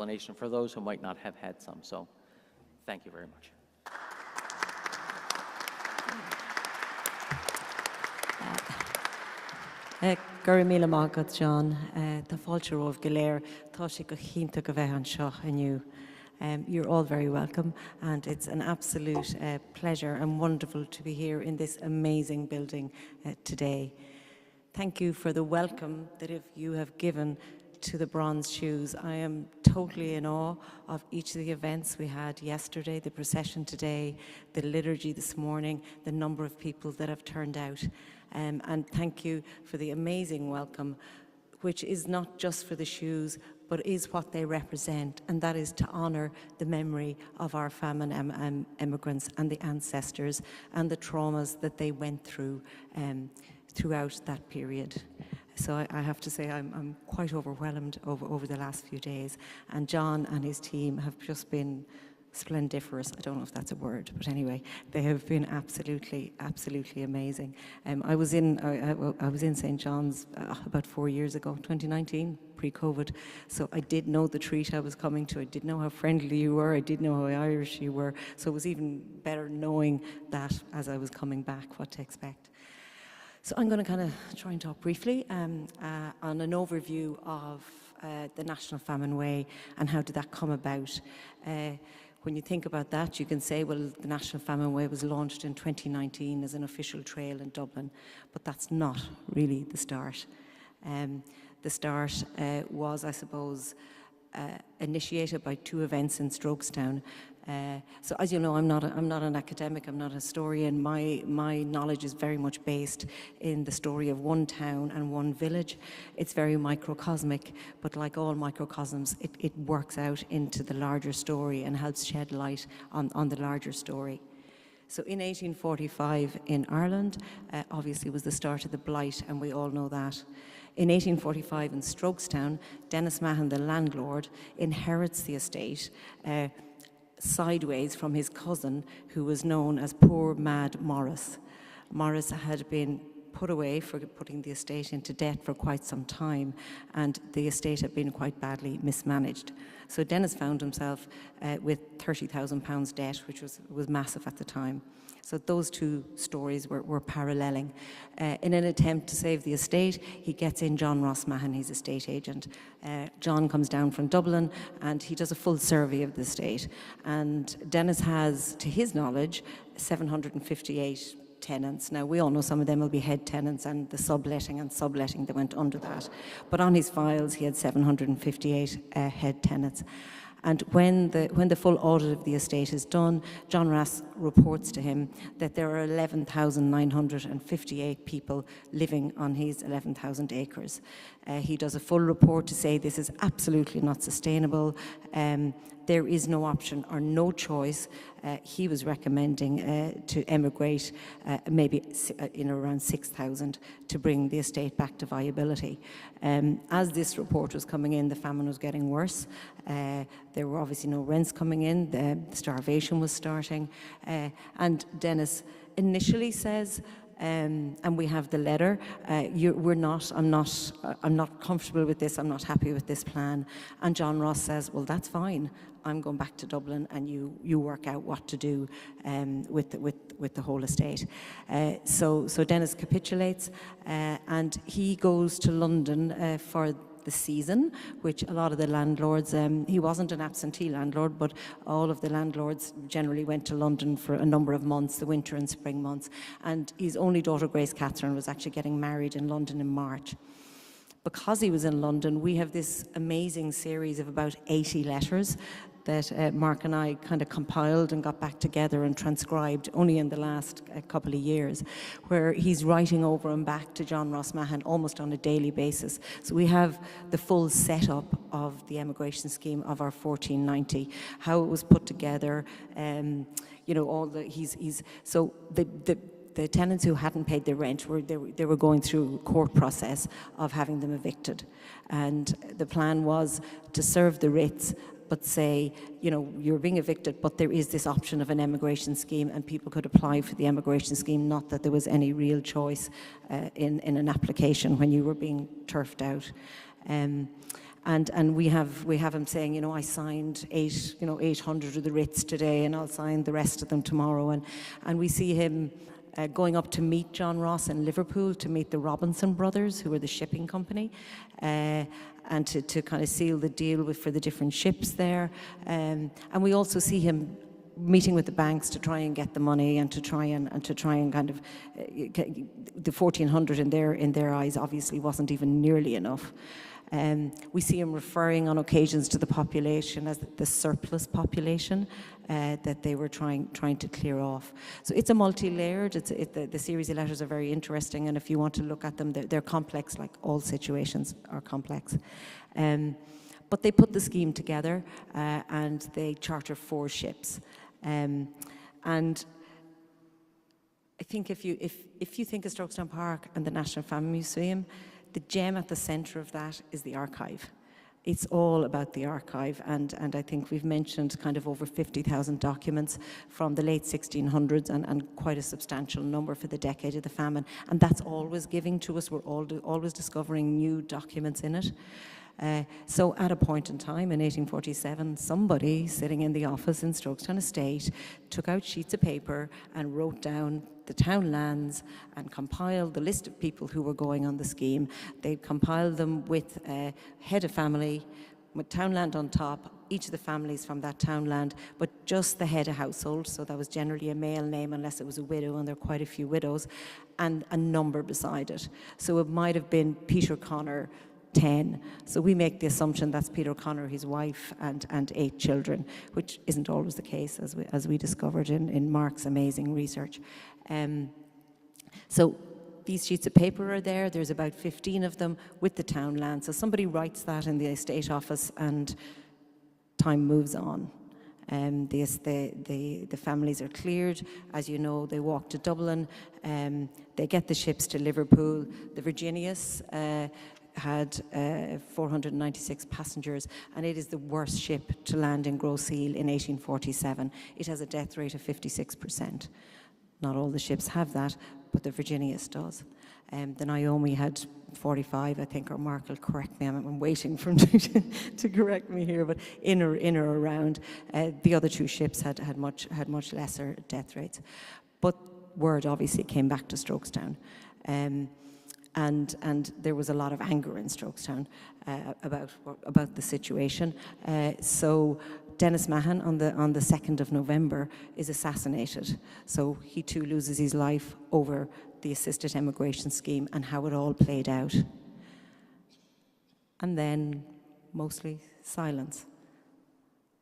explanation for those who might not have had some. So thank you very much. Gurra míle mágad, John. Tá fáilte rómh go léir, tá sé go chinnta go bheith an seo inniu. You're all very welcome, and it's an absolute pleasure and wonderful to be here in this amazing building today. Thank you for the welcome that you have given to the Bronze Shoes. I am totally in awe of each of the events we had yesterday, the procession today, the liturgy this morning, the number of people that have turned out. And thank you for the amazing welcome, which is not just for the shoes, but is what they represent, and that is to honour the memory of our famine immigrants and the ancestors and the traumas that they went through throughout that period. So I have to say I'm quite overwhelmed over the last few days, and John and his team have just been splendiferous. I don't know if that's a word, but anyway, they have been absolutely amazing. I was in St. John's about 4 years ago, 2019, pre-COVID. So I did know the treat I was coming to. I did know how friendly you were. I did know how Irish you were. So it was even better knowing that as I was coming back, what to expect. So I'm going to kind of try and talk briefly on an overview of the National Famine Way and how did that come about. When you think about that, you can say, well, the National Famine Way was launched in 2019 as an official trail in Dublin, but that's not really the start. The start was, I suppose, initiated by 2 events in Strokestown. So as you know, I'm not an academic, I'm not a historian. My knowledge is very much based in the story of one town and one village. It's very microcosmic, but like all microcosms, it works out into the larger story and helps shed light on the larger story. So in 1845 in Ireland, obviously was the start of the Blight, and we all know that. In 1845 in Strokestown, Dennis Mahon, the landlord, inherits the estate sideways from his cousin, who was known as Poor Mad Morris. Morris had been put away for putting the estate into debt for quite some time, and the estate had been quite badly mismanaged. So Dennis found himself with £30,000 debt, which was massive at the time. So those 2 stories were paralleling. In an attempt to save the estate, he gets in John Ross Mahon, he's estate agent. John comes down from Dublin and he does a full survey of the estate. And Dennis has, to his knowledge, 758 tenants. Now, we all know some of them will be head tenants and the subletting that went under that. But on his files, he had 758 head tenants. And when the full audit of the estate is done, John Ross reports to him that there are 11,958 people living on his 11,000 acres. He does a full report to say this is absolutely not sustainable. There is no option or no choice. He was recommending to emigrate maybe in around 6,000 to bring the estate back to viability. As this report was coming in, the famine was getting worse. There were obviously no rents coming in. The starvation was starting. And Dennis initially says, and we have the letter, I'm not comfortable with this, I'm not happy with this plan. And John Ross says, well, that's fine. I'm going back to Dublin and you work out what to do with the whole estate. So Dennis capitulates and he goes to London for the season, which a lot of the landlords, he wasn't an absentee landlord, but all of the landlords generally went to London for a number of months, the winter and spring months. And his only daughter, Grace Catherine, was actually getting married in London in March. Because he was in London, we have this amazing series of about 80 letters that Mark and I kind of compiled and got back together and transcribed only in the last couple of years, where he's writing over and back to John Ross Mahon almost on a daily basis. So we have the full setup of the emigration scheme of our 1490, how it was put together, you know, all the, so the tenants who hadn't paid their rent, they were going through a court process of having them evicted. And the plan was to serve the writs, but say, you know, you're being evicted, but there is this option of an emigration scheme and people could apply for the emigration scheme, not that there was any real choice in an application when you were being turfed out. And we have him saying, you know, I signed 800 of the writs today, and I'll sign the rest of them tomorrow. And we see him going up to meet John Ross in Liverpool, to meet the Robinson brothers, who were the shipping company, and to kind of seal the deal for the different ships there. And we also see him meeting with the banks to try and get the money, and to try and kind of the 1,400 in their eyes obviously wasn't even nearly enough. We see him referring on occasions to the population as the surplus population that they were trying to clear off. So it's a multi-layered. The series of letters are very interesting, and if you want to look at them, they're complex, like all situations are complex. But they put the scheme together, and they charter 4 ships. And I think if you think of Strokestown Park and the National Famine Museum, the gem at the centre of that is the archive. It's all about the archive, and I think we've mentioned kind of over 50,000 documents from the late 1600s and quite a substantial number for the decade of the famine. And that's always giving to us. We're always discovering new documents in it. So at a point in time in 1847, somebody sitting in the office in Strokestown Estate took out sheets of paper and wrote down the town lands and compiled the list of people who were going on the scheme. They compiled them with a head of family, with townland on top, each of the families from that townland, but just the head of household, so that was generally a male name unless it was a widow, and there are quite a few widows, and a number beside it. So it might have been Peter Connor, 10. So we make the assumption that's Peter Connor, his wife, and 8 children, which isn't always the case, as we discovered in Mark's amazing research. So these sheets of paper are there. There's about 15 of them with the townland. So somebody writes that in the estate office, and time moves on. The families are cleared. As you know, they walk to Dublin. They get the ships to Liverpool. The Virginius had 496 passengers, and it is the worst ship to land in Grosse Ile in 1847. It has a death rate of 56%. Not all the ships have that, but the Virginius does. The Naomi had 45, I think, or Mark will correct me. I'm waiting for him to correct me here, but in or around. The other 2 ships had much lesser death rates. But word obviously came back to Strokestown. And there was a lot of anger in Strokestown about the situation. So Dennis Mahon on the 2nd of November is assassinated. So he too loses his life over the assisted emigration scheme and how it all played out. And then mostly silence.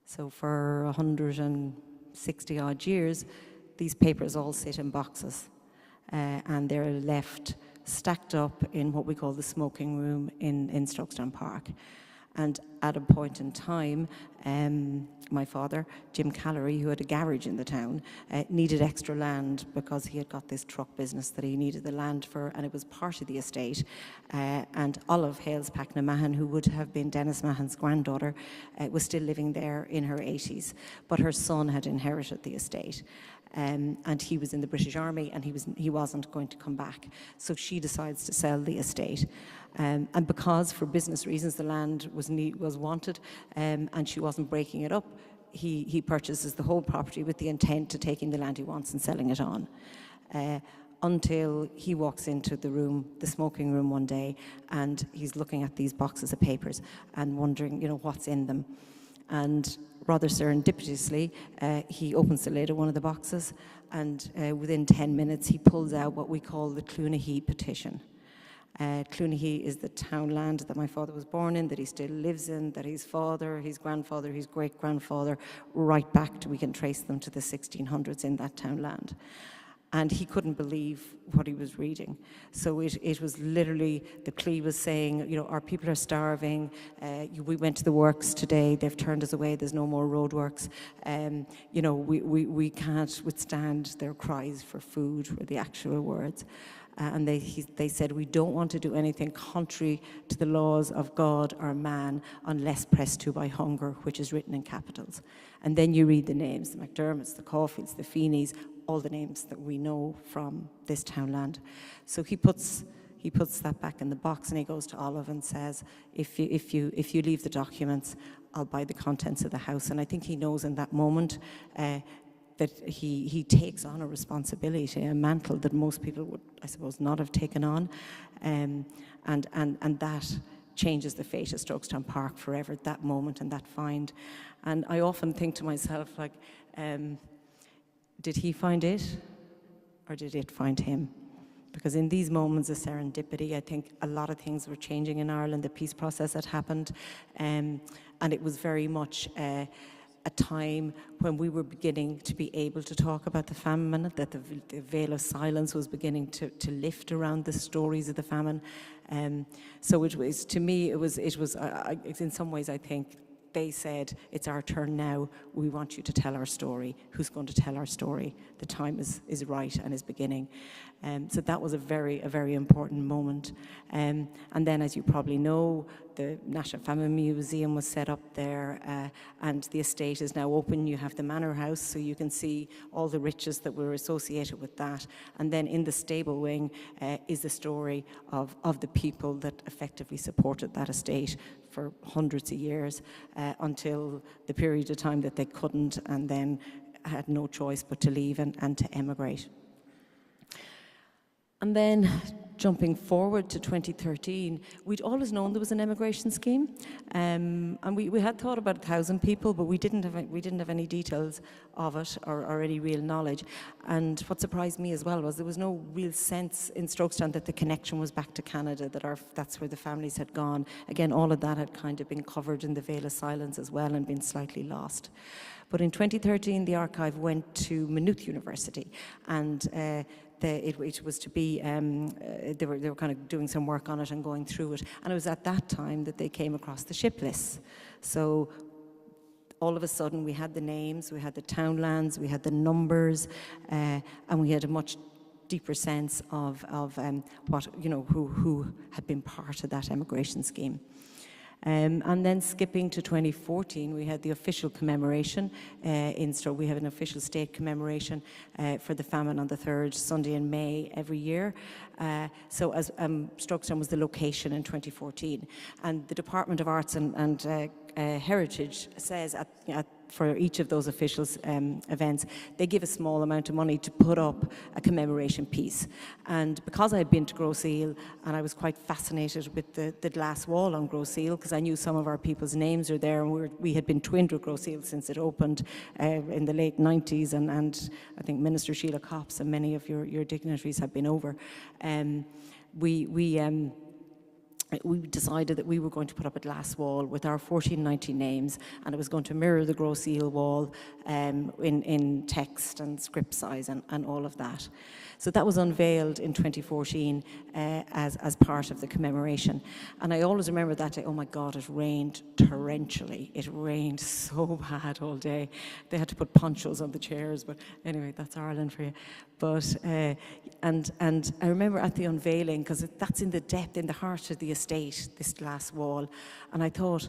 So for 160 odd years, these papers all sit in boxes, and they're left stacked up in what we call the smoking room in Strokestown Park. And at a point in time, my father, Jim Callery, who had a garage in the town, needed extra land because he had got this truck business that he needed the land for, and it was part of the estate. And Olive Hales Mahon, who would have been Dennis Mahon's granddaughter, was still living there in her 80s, but her son had inherited the estate. And he was in the British Army, and he wasn't going to come back. So she decides to sell the estate. And because, for business reasons, the land was wanted, and she wasn't breaking it up, he purchases the whole property with the intent to taking the land he wants and selling it on. Until he walks into the smoking room one day, and he's looking at these boxes of papers and wondering, what's in them. And rather serendipitously, he opens the lid of one of the boxes, and within 10 minutes, he pulls out what we call the Cloonahee petition. Cloonahee is the townland that my father was born in, that he still lives in, that his father, his grandfather, his great-grandfather, right back to, we can trace them to the 1600s in that townland. And he couldn't believe what he was reading. So it was literally, the plea was saying, our people are starving, we went to the works today, they've turned us away, there's no more roadworks, we can't withstand their cries for food, were the actual words. And they said, we don't want to do anything contrary to the laws of God or man unless pressed to by hunger, which is written in capitals. And then you read the names, the McDermotts, the Caulfields, the Feeneys, all the names that we know from this townland. So he puts he puts that back in the box, and he goes to Olive and says, if you leave the documents, I'll buy the contents of the house. And I think he knows in that moment that he takes on a responsibility, a mantle that most people would, I suppose, not have taken on, and that changes the fate of Strokestown Park forever, that moment and that find. And I often think to myself, like, did he find it, or did it find him? Because in these moments of serendipity, I think a lot of things were changing in Ireland, the peace process had happened, and it was very much a time when we were beginning to be able to talk about the famine, that the veil of silence was beginning to lift around the stories of the famine. So it was, to me, it was in some ways, I think, they said, it's our turn now, we want you to tell our story. Who's going to tell our story? The time is right and is beginning. So that was a very important moment. And then, as you probably know, the National Famine Museum was set up there, and the estate is now open. You have the Manor House, so you can see all the riches that were associated with that. And then in the stable wing is the story of the people that effectively supported that estate for hundreds of years, until the period of time that they couldn't, and then had no choice but to leave and to emigrate. And then, jumping forward to 2013, we'd always known there was an emigration scheme, and we had thought about 1,000 people, but we didn't have any details of it or any real knowledge. And what surprised me as well was there was no real sense in Strokestown that the connection was back to Canada, that's where the families had gone. Again, all of that had kind of been covered in the veil of silence as well and been slightly lost. But in 2013, the archive went to Maynooth University, and it was to be, they were kind of doing some work on it and going through it. And it was at that time that they came across the ship lists. So all of a sudden we had the names, we had the townlands, we had the numbers, and we had a much deeper sense of what, you know, who had been part of that emigration scheme. And then skipping to 2014, we had the official commemoration in Stroke. We have an official state commemoration for the famine on the third Sunday in May every year. So as Strokestown was the location in 2014. And the Department of Arts and Heritage says for each of those official events, they give a small amount of money to put up a commemoration piece. And because I had been to Groseal, and I was quite fascinated with the glass wall on Groseal, because I knew some of our people's names are there, and we had been twinned with Groseal since it opened in the late 90s, and I think Minister Sheila Copps and many of your dignitaries have been over. We decided that we were going to put up a glass wall with our 1490 names, and it was going to mirror the Groseal wall in text and script size and all of that. So that was unveiled in 2014 as part of the commemoration. And I always remember that day, oh my God, it rained torrentially. It rained so bad all day. They had to put ponchos on the chairs, but anyway, that's Ireland for you. But, and I remember at the unveiling, because that's in the depth, in the heart of the estate, this glass wall, and I thought,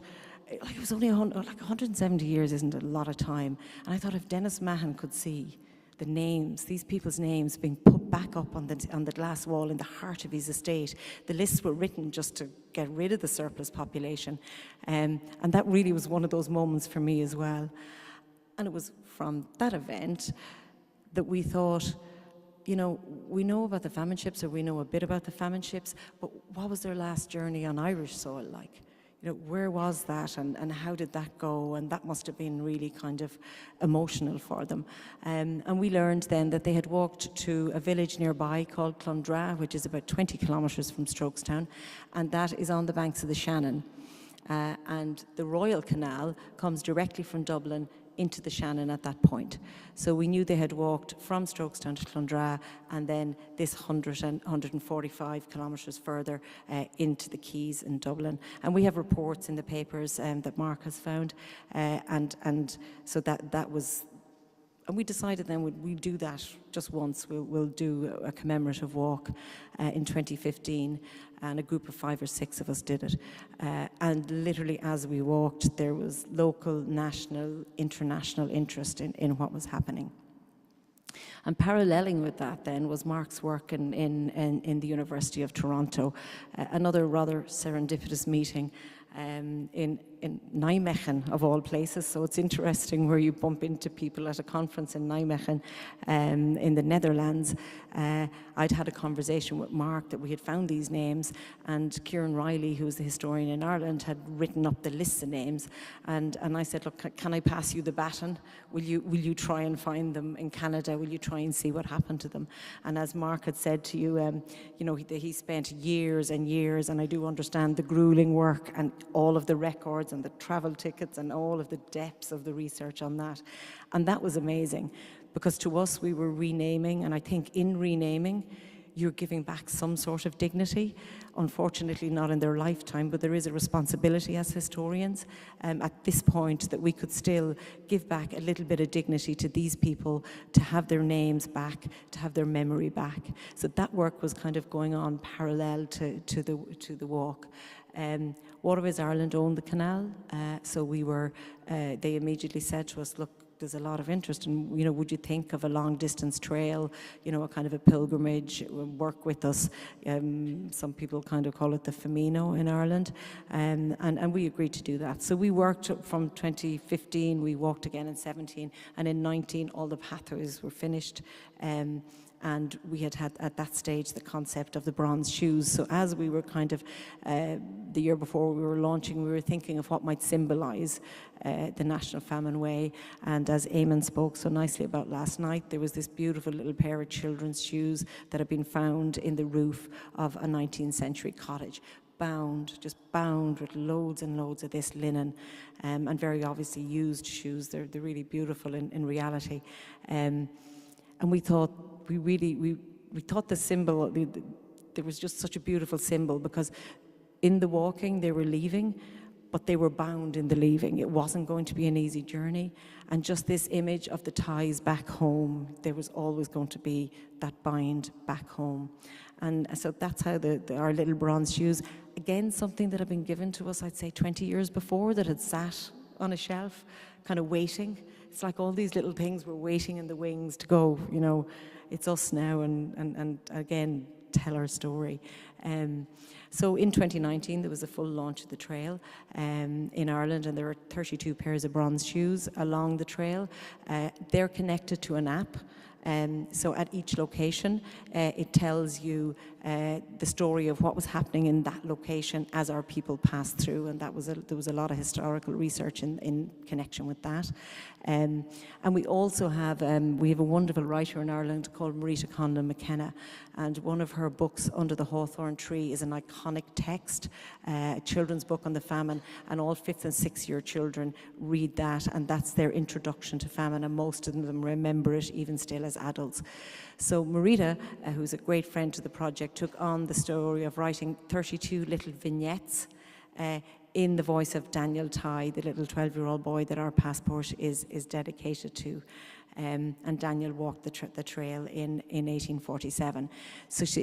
like, it was only 170 years isn't a lot of time. And I thought if Dennis Mahon could see the names, these people's names being put back up on the glass wall in the heart of his estate. The lists were written just to get rid of the surplus population. And that really was one of those moments for me as well. And it was from that event that we thought, you know, we know about the famine ships, or we know a bit about the famine ships, but what was their last journey on Irish soil like? You know, where was that, and how did that go? And that must have been really kind of emotional for them. And we learned then that they had walked to a village nearby called Clondra, which is about 20 kilometres from Strokestown, and that is on the banks of the Shannon. And the Royal Canal comes directly from Dublin into the Shannon at that point. So we knew they had walked from Strokestown to Clondra, and then this 145 kilometres further into the quays in Dublin. And we have reports in the papers that Mark has found, and so that was. And we decided then we'd do that just once. We'll do a commemorative walk in 2015, and a group of 5 or 6 of us did it. And literally as we walked, there was local, national, international interest in what was happening. And paralleling with that then was Mark's work in the University of Toronto, another rather serendipitous meeting in Nijmegen, of all places. So it's interesting where you bump into people at a conference in Nijmegen in the Netherlands. I'd had a conversation with Mark that we had found these names, and Kieran Riley, who's the historian in Ireland, had written up the list of names. And I said, look, can I pass you the baton? Will you try and find them in Canada? Will you try and see what happened to them? And as Mark had said to you, he spent years and years, and I do understand the grueling work and all of the records and the travel tickets and all of the depths of the research on that. And that was amazing, because to us we were renaming, and I think in renaming you're giving back some sort of dignity. Unfortunately not in their lifetime, but there is a responsibility as historians at this point that we could still give back a little bit of dignity to these people, to have their names back, to have their memory back. So that work was kind of going on parallel to the walk. Waterways Ireland owned the canal, so we were. They immediately said to us, "Look, there's a lot of interest, and would you think of a long distance trail, a kind of a pilgrimage? Work with us." Some people kind of call it the Famine in Ireland, and we agreed to do that. So we worked from 2015. We walked again in 17, and in 19 all the pathways were finished. And we had at that stage the concept of the bronze shoes. So as we were kind of, the year before we were launching, we were thinking of what might symbolise the National Famine Way. And as Eamon spoke so nicely about last night, there was this beautiful little pair of children's shoes that had been found in the roof of a 19th century cottage. Just bound with loads and loads of this linen, and very obviously used shoes. They're really beautiful in reality. And we thought, we thought the symbol, there was just such a beautiful symbol, because in the walking they were leaving, but they were bound in the leaving. It wasn't going to be an easy journey. And just this image of the ties back home, there was always going to be that bind back home. And so that's how our little bronze shoes, again, something that had been given to us, I'd say 20 years before, that had sat on a shelf, kind of waiting. It's like all these little things were waiting in the wings to go, it's us now, and again, tell our story. So in 2019, there was a full launch of the trail in Ireland, and there are 32 pairs of bronze shoes along the trail. They're connected to an app. So at each location, it tells you the story of what was happening in that location as our people passed through, and there was a lot of historical research in connection with that. And we also have we have a wonderful writer in Ireland called Marita Conlon McKenna, and one of her books, Under the Hawthorn Tree, is an iconic text, a children's book on the famine, and all 5th and 6th year children read that, and that's their introduction to famine, and most of them remember it even still as adults. So Marita, who's a great friend to the project, took on the story of writing 32 little vignettes in the voice of Daniel Tighe, the little 12-year-old boy that our passport is dedicated to. And Daniel walked the trail in 1847. So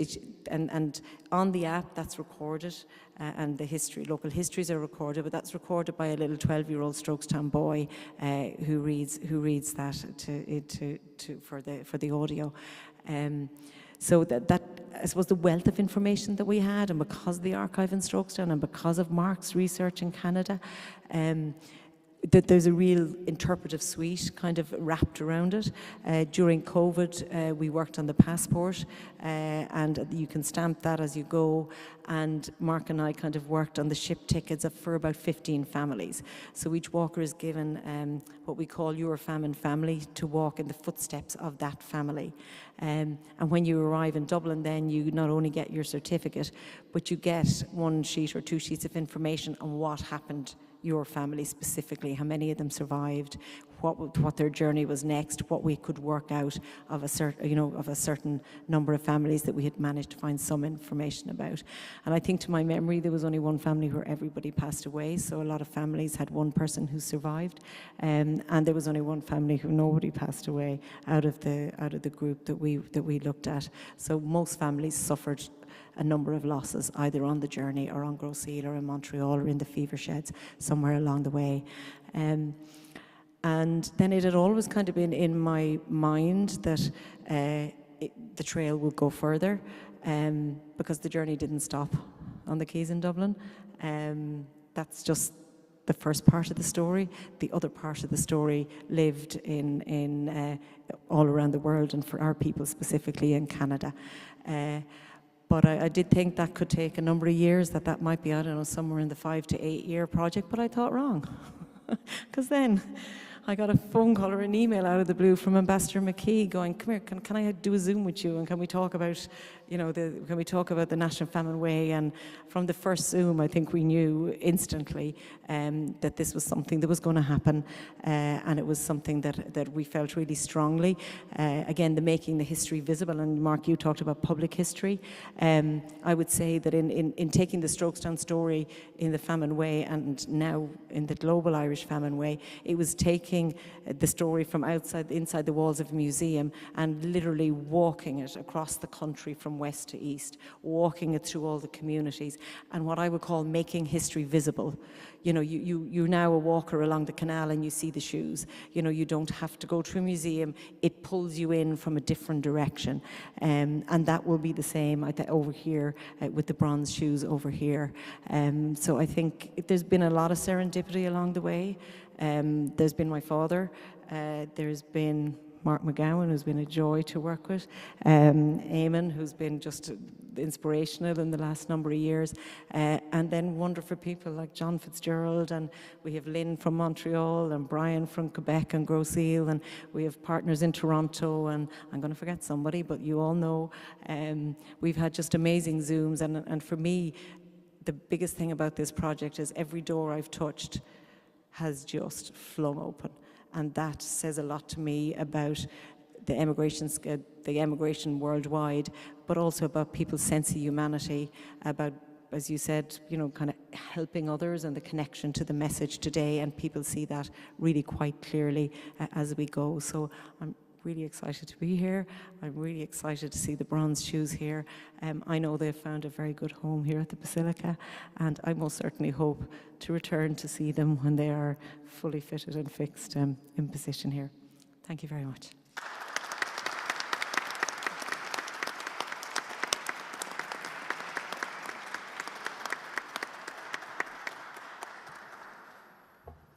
and on the app that's recorded, and the local histories are recorded, but that's recorded by a little 12-year-old Strokestown boy who reads that for the audio. So that I suppose the wealth of information that we had, and because of the archive in Strokestown and because of Mark's research in Canada, that there's a real interpretive suite kind of wrapped around it. During COVID, we worked on the passport, and you can stamp that as you go. And Mark and I kind of worked on the ship tickets for about 15 families. So each walker is given what we call Your Famine Family, to walk in the footsteps of that family. And when you arrive in Dublin, then you not only get your certificate, but you get 1 sheet or 2 sheets of information on what happened your family specifically, how many of them survived, what their journey was next, what we could work out of a certain number of families that we had managed to find some information about. And I think, to my memory, there was only 1 family where everybody passed away. So a lot of families had 1 person who survived, and there was only 1 family who nobody passed away out of the group that we looked at. So most families suffered a number of losses, either on the journey or on Grosse Ile or in Montreal or in the fever sheds somewhere along the way. And And then it had always kind of been in my mind that the trail would go further, because the journey didn't stop on the quays in Dublin. That's just the first part of the story. The other part of the story lived in all around the world, and for our people specifically in Canada. But I did think that could take a number of years, that might be, I don't know, somewhere in the 5 to 8 year project, but I thought wrong. Because then I got a phone call or an email out of the blue from Ambassador McKee going, come here, can I do a Zoom with you, and can we talk about, can we talk about the National Famine Way? And from the first Zoom, I think we knew instantly that this was something that was going to happen, and it was something that we felt really strongly. Again, the making the history visible, and Mark, you talked about public history. I would say that in taking the Strokestown story in the Famine Way and now in the Global Irish Famine Way, it was taking the story from inside the walls of a museum and literally walking it across the country from west to east, walking it through all the communities, and what I would call making history visible. You're now a walker along the canal and you see the shoes. You don't have to go to a museum. It pulls you in from a different direction. And that will be the same over here with the bronze shoes over here. So I think there's been a lot of serendipity along the way. There's been my father. There's been Mark McGowan, who's been a joy to work with, Eamon, who's been just inspirational in the last number of years, and then wonderful people like John Fitzgerald, and we have Lynn from Montreal, and Brian from Quebec and Gros Isle, and we have partners in Toronto, and I'm going to forget somebody, but you all know. We've had just amazing Zooms, and for me, the biggest thing about this project is every door I've touched has just flung open. And that says a lot to me about the emigration worldwide, but also about people's sense of humanity, about, as you said, kind of helping others and the connection to the message today, and people see that really quite clearly as we go. So I'm really excited to be here. I'm really excited to see the bronze shoes here. I know they've found a very good home here at the Basilica, and I most certainly hope to return to see them when they are fully fitted and fixed in position here. Thank you very much.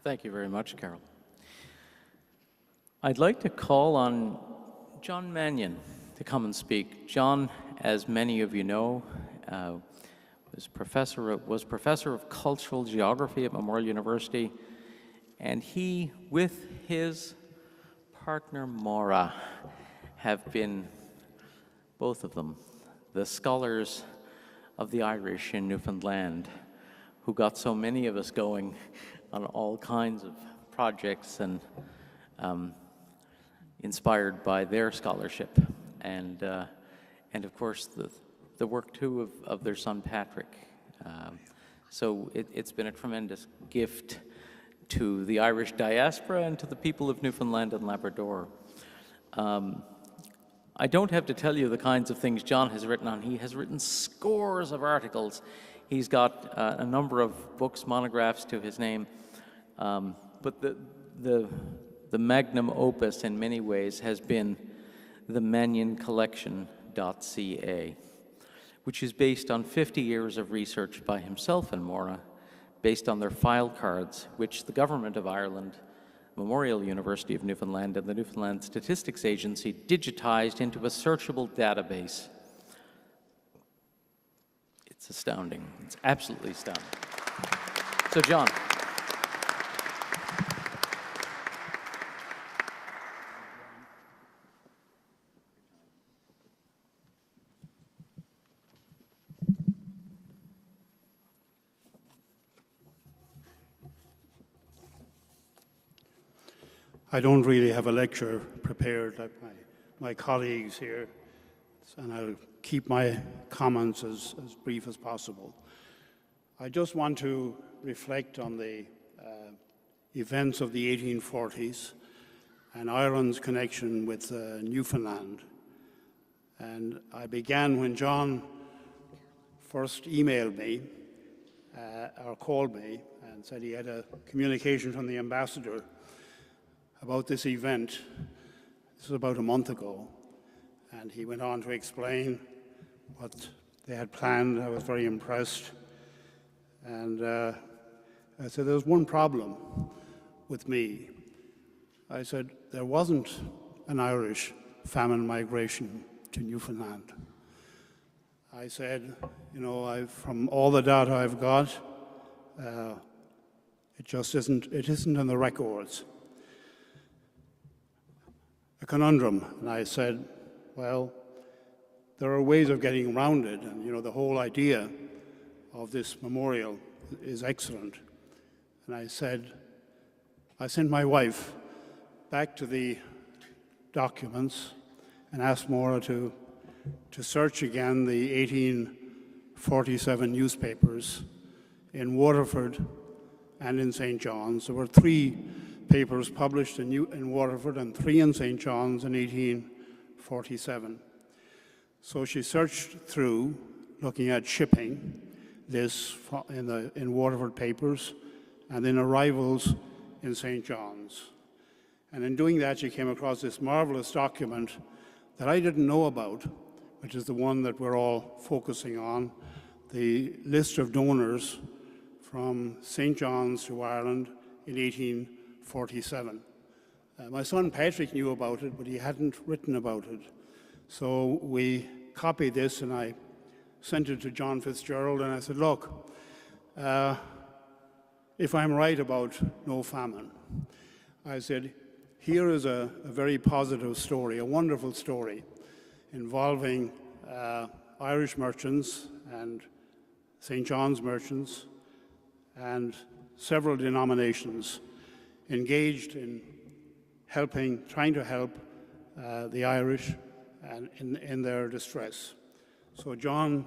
Thank you very much, Carol. I'd like to call on John Mannion to come and speak. John, as many of you know, was professor of cultural geography at Memorial University, and he, with his partner Maura, have been, both of them, the scholars of the Irish in Newfoundland, who got so many of us going on all kinds of projects and inspired by their scholarship, and of course the work too of their son Patrick. So it's been a tremendous gift to the Irish diaspora and to the people of Newfoundland and Labrador. I don't have to tell you the kinds of things John has written on. He has written scores of articles. He's got a number of books, monographs to his name, but the magnum opus in many ways has been the MannionCollection.ca, which is based on 50 years of research by himself and Maura, based on their file cards, which the Government of Ireland, Memorial University of Newfoundland, and the Newfoundland Statistics Agency digitized into a searchable database. It's astounding. It's absolutely astounding. So, John. I don't really have a lecture prepared like my colleagues here, and I'll keep my comments as brief as possible. I just want to reflect on the events of the 1840s and Ireland's connection with Newfoundland. And I began when John first emailed me or called me and said he had a communication from the ambassador about this event. This was about a month ago, and he went on to explain what they had planned. I was very impressed. And I said, there's one problem with me. I said, there wasn't an Irish famine migration to Newfoundland. I said, you know, from all the data I've got, it isn't in the records. A conundrum. And I said, well, there are ways of getting around it, and you know, the whole idea of this memorial is excellent. And I said, I sent my wife back to the documents and asked Maura to search again the 1847 newspapers in Waterford and in St. John's. There were 3 papers published in Waterford and 3 in St. John's in 1847. So she searched through, looking at shipping, this in Waterford papers, and then arrivals in St. John's. And in doing that, she came across this marvelous document that I didn't know about, which is the one that we're all focusing on, the list of donors from St. John's to Ireland in 1847. My son Patrick knew about it, but he hadn't written about it. So we copied this and I sent it to John Fitzgerald and I said, look, if I'm right about no famine, I said, here is a very positive story, a wonderful story involving Irish merchants and St. John's merchants and several denominations engaged in trying to help the Irish and in their distress. So John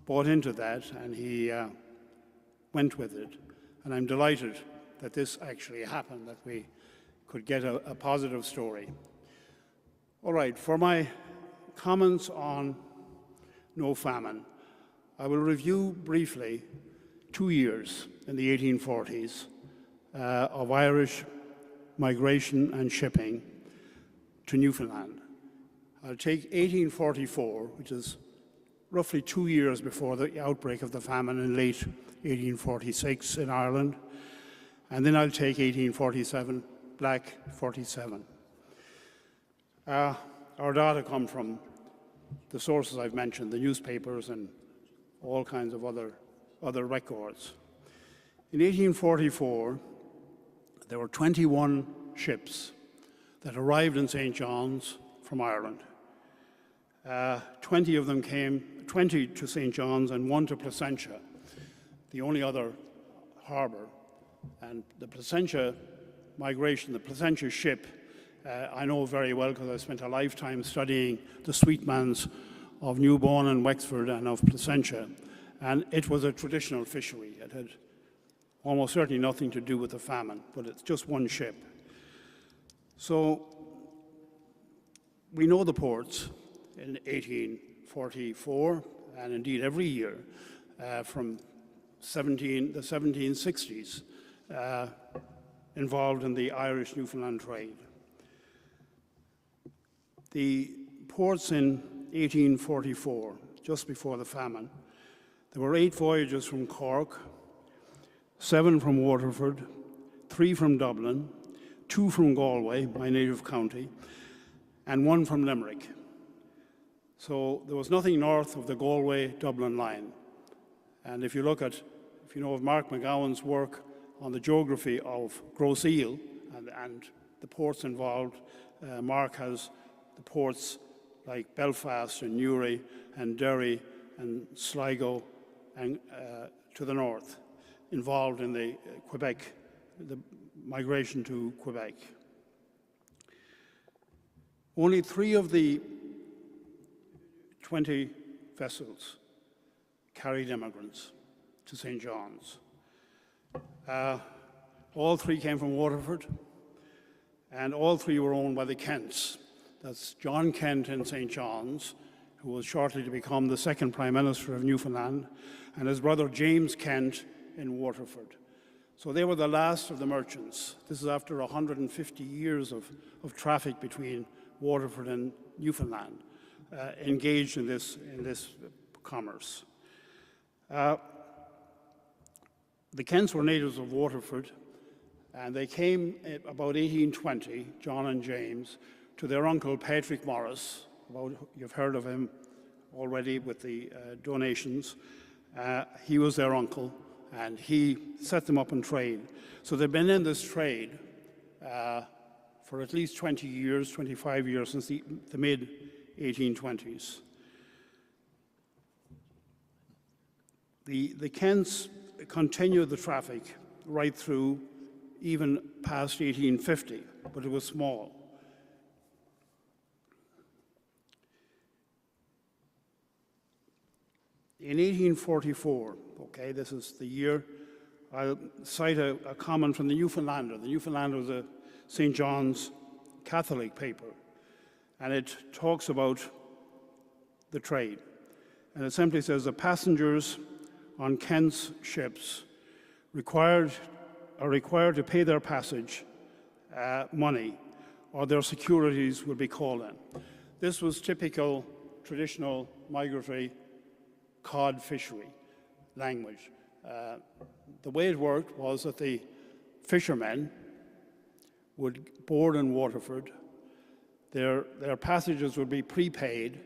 bought into that and he went with it. And I'm delighted that this actually happened, that we could get a positive story. All right, for my comments on no famine, I will review briefly 2 years in the 1840s of Irish migration and shipping to Newfoundland. I'll take 1844, which is roughly 2 years before the outbreak of the famine in late 1846 in Ireland, and then I'll take 1847, Black 47. Our data come from the sources I've mentioned, the newspapers and all kinds of other records. In 1844, there were 21 ships that arrived in St. John's from Ireland. 20 of them came, 20 to St. John's and 1 to Placentia, the only other harbour. And the Placentia migration, the Placentia ship, I know very well because I spent a lifetime studying the sweetmans of Newbourne and Wexford and of Placentia. And it was a traditional fishery. It had almost certainly nothing to do with the famine, but it's just one ship. So we know the ports in 1844, and indeed every year from the 1760s, involved in the Irish-Newfoundland trade. The ports in 1844, just before the famine, there were 8 voyages from Cork, 7 from Waterford, 3 from Dublin, 2 from Galway, my native county, and 1 from Limerick. So there was nothing north of the Galway-Dublin line. And if you know of Mark McGowan's work on the geography of Gross Eel and the ports involved, Mark has the ports like Belfast and Newry and Derry and Sligo and to the north, involved in the migration to Quebec. Only 3 of the 20 vessels carried immigrants to St. John's. All 3 came from Waterford, and all 3 were owned by the Kents. That's John Kent in St. John's, who was shortly to become the 2nd Prime Minister of Newfoundland, and his brother James Kent in Waterford. So they were the last of the merchants. This is after 150 years of traffic between Waterford and Newfoundland engaged in this commerce. The Kents were natives of Waterford, and they came at about 1820, John and James, to their uncle Patrick Morris. You've heard of him already with the donations. He was their uncle, and he set them up in trade. So they've been in this trade for at least 20 years, 25 years, since the mid-1820s. The Kents continued the traffic right through, even past 1850, but it was small. In 1844, okay, this is the year, I'll cite a comment from the Newfoundlander. The Newfoundlander was a St. John's Catholic paper, and it talks about the trade. And it simply says the passengers on Kent's ships are required to pay their passage money, or their securities will be called in. This was typical traditional migratory cod fishery language. The way it worked was that the fishermen would board in Waterford. Their passages would be prepaid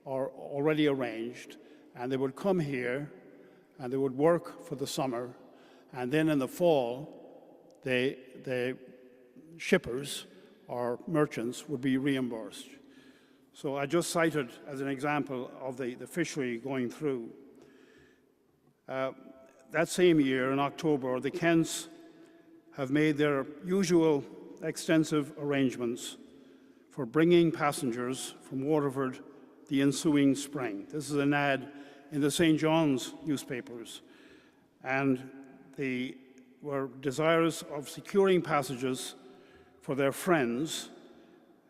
or already arranged, and they would come here and they would work for the summer, and then in the fall the shippers or merchants would be reimbursed. So I just cited as an example of the fishery going through. That same year, in October, the Kents have made their usual extensive arrangements for bringing passengers from Waterford the ensuing spring. This is an ad in the St. John's newspapers, and they were desirous of securing passages for their friends.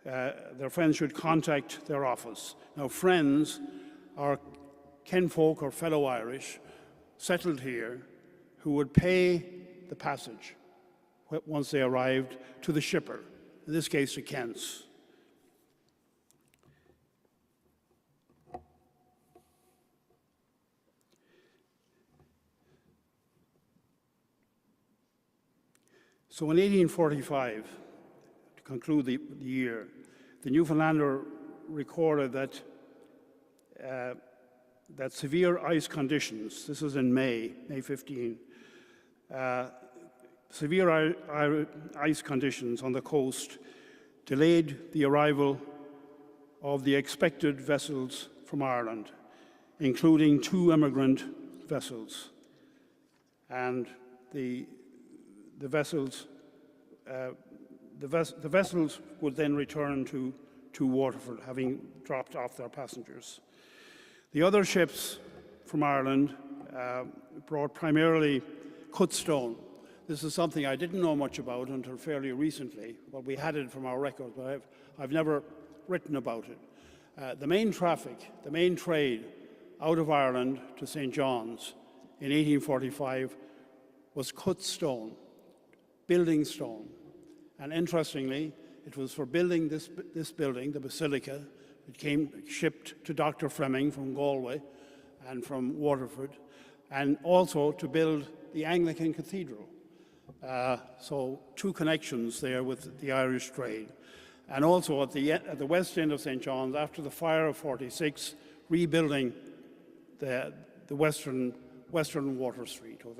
Their friends should contact their office. Now, friends are kinfolk or fellow Irish settled here who would pay the passage once they arrived to the shipper, in this case the Kents. So in 1845, to conclude the year, the Newfoundlander recorded that severe ice conditions, this is in May 15, severe ice conditions on the coast delayed the arrival of the expected vessels from Ireland, including 2 immigrant vessels. And the vessels would then return to Waterford, having dropped off their passengers. The other ships from Ireland brought primarily cut stone. This is something I didn't know much about until fairly recently. Well, we had it from our records, but I've never written about it. The main traffic, the main trade out of Ireland to St. John's in 1845 was cut stone, building stone. And interestingly, it was for building this building, the Basilica. It came shipped to Dr. Fleming from Galway and from Waterford, and also to build the Anglican Cathedral. So 2 connections there with the Irish trade. And also at the west end of St. John's, after the fire of 46, rebuilding the western Water Street, or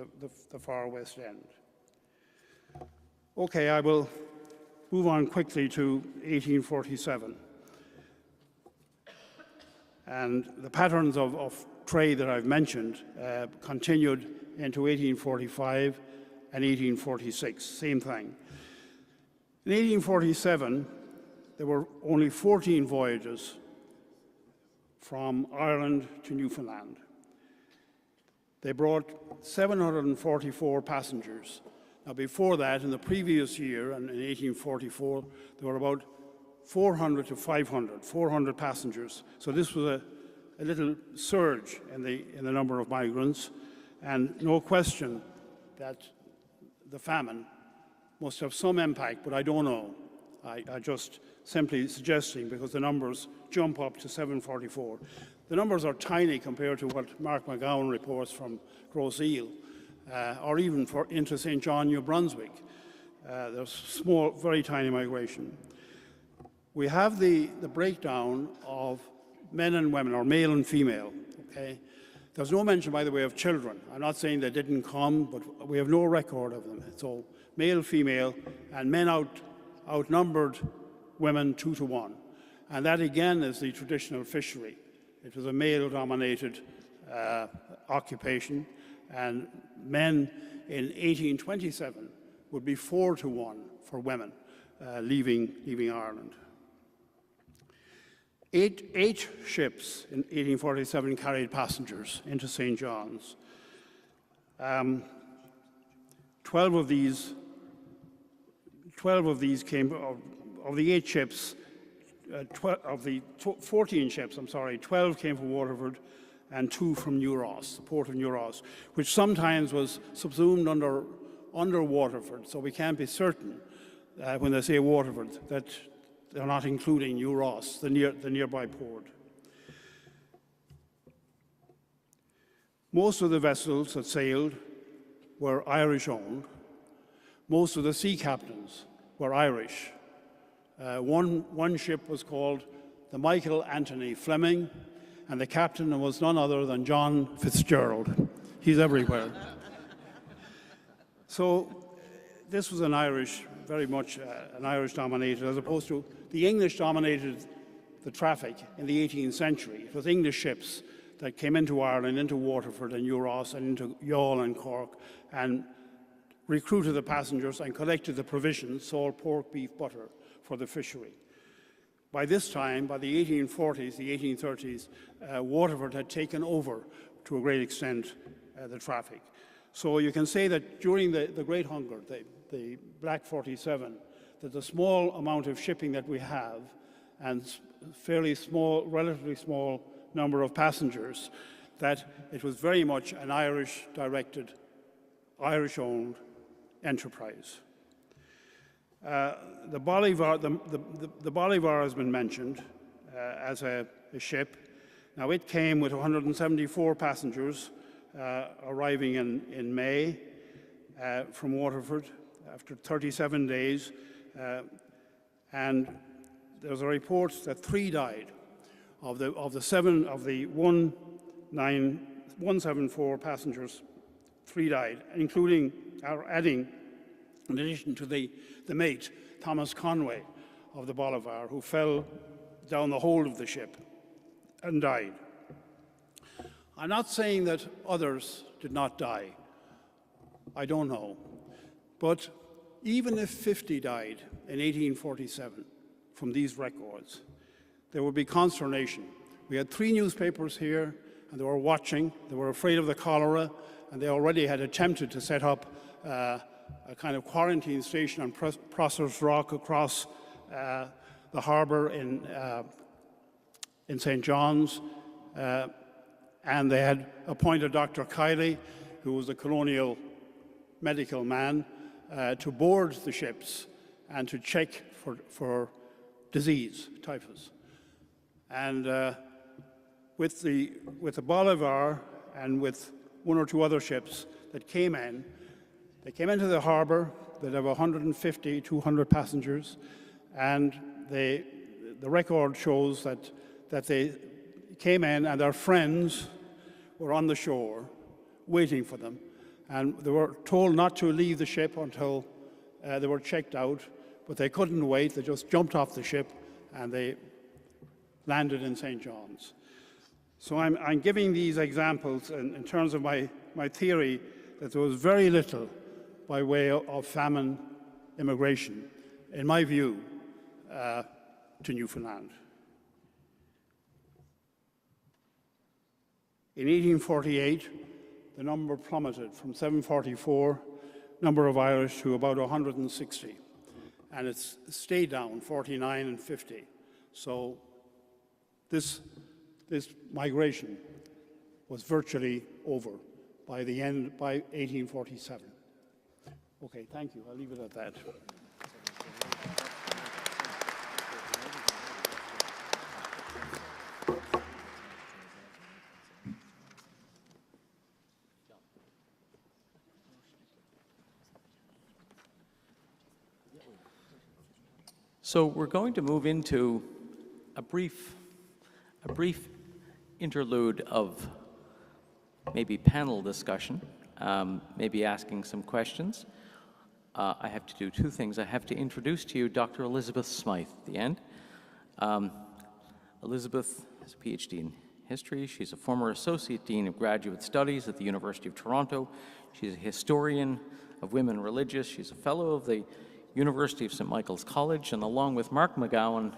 the far west end. Okay, I will move on quickly to 1847. And the patterns of trade that I've mentioned continued into 1845 and 1846, same thing. In 1847, there were only 14 voyages from Ireland to Newfoundland. They brought 744 passengers. Now, before that, in the previous year, in 1844, there were about 400 to 400 passengers. So this was a little surge in the number of migrants, and no question that the famine must have some impact, but I don't know. I just simply suggesting, because the numbers jump up to 744. The numbers are tiny compared to what Mark McGowan reports from Gross Eel, or even into St. John, New Brunswick. There's small, very tiny migration. We have the breakdown of men and women, or male and female, okay? There's no mention, by the way, of children. I'm not saying they didn't come, but we have no record of them. So male, female, and men outnumbered women 2 to 1. And that again is the traditional fishery. It was a male-dominated occupation, and men in 1827 would be 4 to 1 for women leaving Ireland. Eight ships in 1847 carried passengers into St. John's. 12 of these came, of the 8 ships, of the 14 ships, 12 came from Waterford and 2 from New Ross, the port of New Ross, which sometimes was subsumed under Waterford, so we can't be certain when they say Waterford that they're not including New Ross, the nearby port. Most of the vessels that sailed were Irish-owned. Most of the sea captains were Irish. One ship was called the Michael Anthony Fleming, and the captain was none other than John Fitzgerald. He's everywhere. So this was very much an Irish-dominated, as opposed to the English dominated the traffic in the 18th century. It was English ships that came into Ireland, into Waterford and New Ross and into Youghal and Cork, and recruited the passengers and collected the provisions, salt, pork, beef, butter, for the fishery. By this time, by the 1840s, the 1830s, Waterford had taken over, to a great extent, the traffic. So you can say that during the Great Hunger, the Black 47, that the small amount of shipping that we have and fairly small, relatively small number of passengers, that it was very much an Irish-directed, Irish-owned enterprise. The Bolivar has been mentioned as a ship. Now, it came with 174 passengers arriving in May from Waterford after 37 days. And there's a report that 3 died. Of the 174 passengers, 3 died, including, or adding, in addition to the mate, Thomas Conway of the Bolivar, who fell down the hold of the ship and died. I'm not saying that others did not die. I don't know. But even if 50 died in 1847 from these records, there would be consternation. We had 3 newspapers here, and they were watching. They were afraid of the cholera, and they already had attempted to set up a kind of quarantine station on Prosser's Rock across the harbour in St. John's. And they had appointed Dr. Kiley, who was a colonial medical man, to board the ships and to check for disease, typhus. And with the Bolivar and with 1 or 2 other ships that came in, they came into the harbour. They'd have 150, 200 passengers, and the record shows that they came in and their friends were on the shore waiting for them, and they were told not to leave the ship until they were checked out, but they couldn't wait. They just jumped off the ship and they landed in St. John's. So I'm giving these examples in terms of my theory that there was very little by way of famine immigration, in my view, to Newfoundland. In 1848, the number plummeted from 744 number of Irish to about 160, and it's stayed down, 49 and 50. So this migration was virtually over by 1847. Okay, thank you. I'll leave it at that. So we're going to move into a brief interlude of maybe panel discussion, maybe asking some questions. I have to do two things. I have to introduce to you Dr. Elizabeth Smythe at the end. Elizabeth has a PhD in history. She's a former Associate Dean of Graduate Studies at the University of Toronto. She's a historian of women religious. She's a fellow of the University of St. Michael's College, and along with Mark McGowan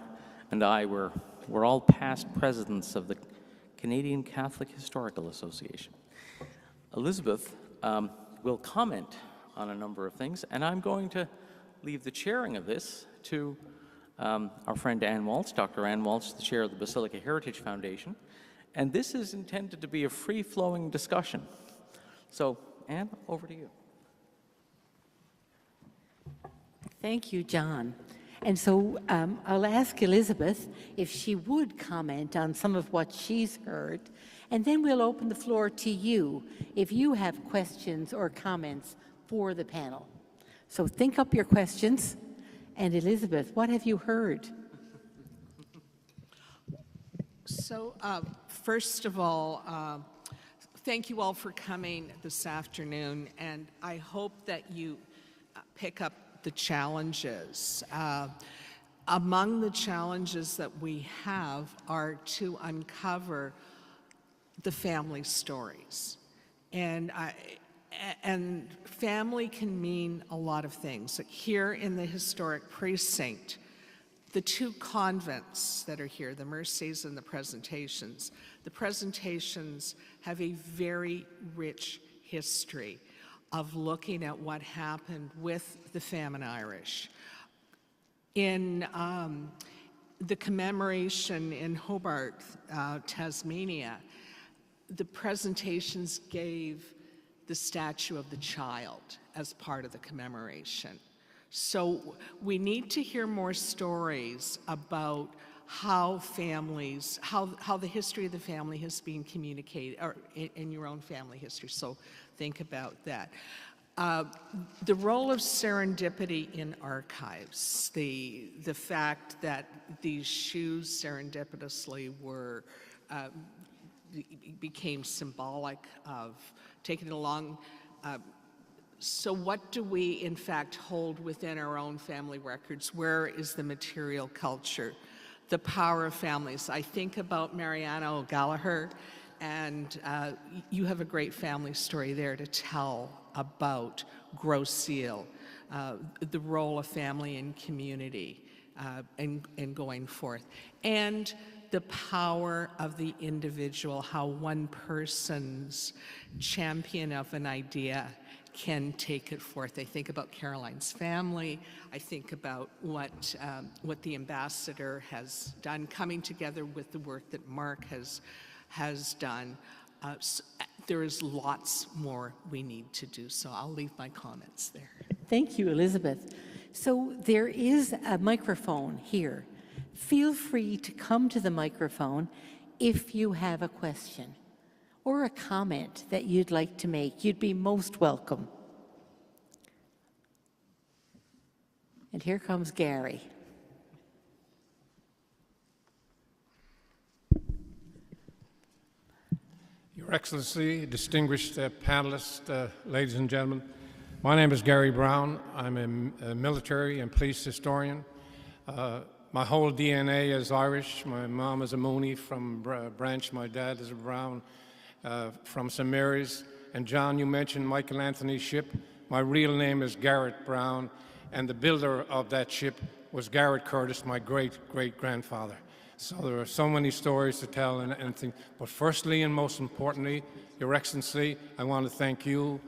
and I, we're all past presidents of the Canadian Catholic Historical Association. Elizabeth will comment on a number of things, and I'm going to leave the chairing of this to our friend Ann Walsh. Dr. Ann Walsh, the chair of the Basilica Heritage Foundation, and this is intended to be a free-flowing discussion. So, Ann, over to you. Thank you, John. And so I'll ask Elizabeth if she would comment on some of what she's heard, and then we'll open the floor to you if you have questions or comments for the panel. So think up your questions. And Elizabeth, what have you heard? So first of all, thank you all for coming this afternoon, and I hope that you pick up the challenges. Among the challenges that we have are to uncover the family stories. And family can mean a lot of things. Like here in the historic precinct, the two convents that are here, the Mercies and the Presentations have a very rich history of looking at what happened with the Famine Irish. In the commemoration in Hobart, Tasmania, the Presentations gave the statue of the child as part of the commemoration. So we need to hear more stories about how families, how the history of the family has been communicated, or in your own family history, so think about that. The role of serendipity in archives, the fact that these shoes serendipitously were, became symbolic of taking it along. So what do we in fact hold within our own family records? Where is the material culture? The power of families. I think about Mariana O'Gallagher, and you have a great family story there to tell about Grosse Seal, the role of family and community, and going forth. And the power of the individual, how one person's champion of an idea can take it forth. I think about Caroline's family. I think about what the ambassador has done, coming together with the work that Mark has done. So there is lots more we need to do, so I'll leave my comments there. Thank you, Elizabeth. So there is a microphone here. Feel free to come to the microphone if you have a question or a comment that you'd like to make. You'd be most welcome. And here comes Gary. Your Excellency, distinguished panelists, ladies and gentlemen, my name is Gary Brown. I'm a military and police historian. My whole DNA is Irish. My mom is a Mooney from Branch. My dad is a Brown from St. Mary's. And John, you mentioned Michael Anthony's ship. My real name is Garrett Brown, and the builder of that ship was Garrett Curtis, my great-great-grandfather. So there are so many stories to tell and things. But firstly and most importantly, Your Excellency, I want to thank you,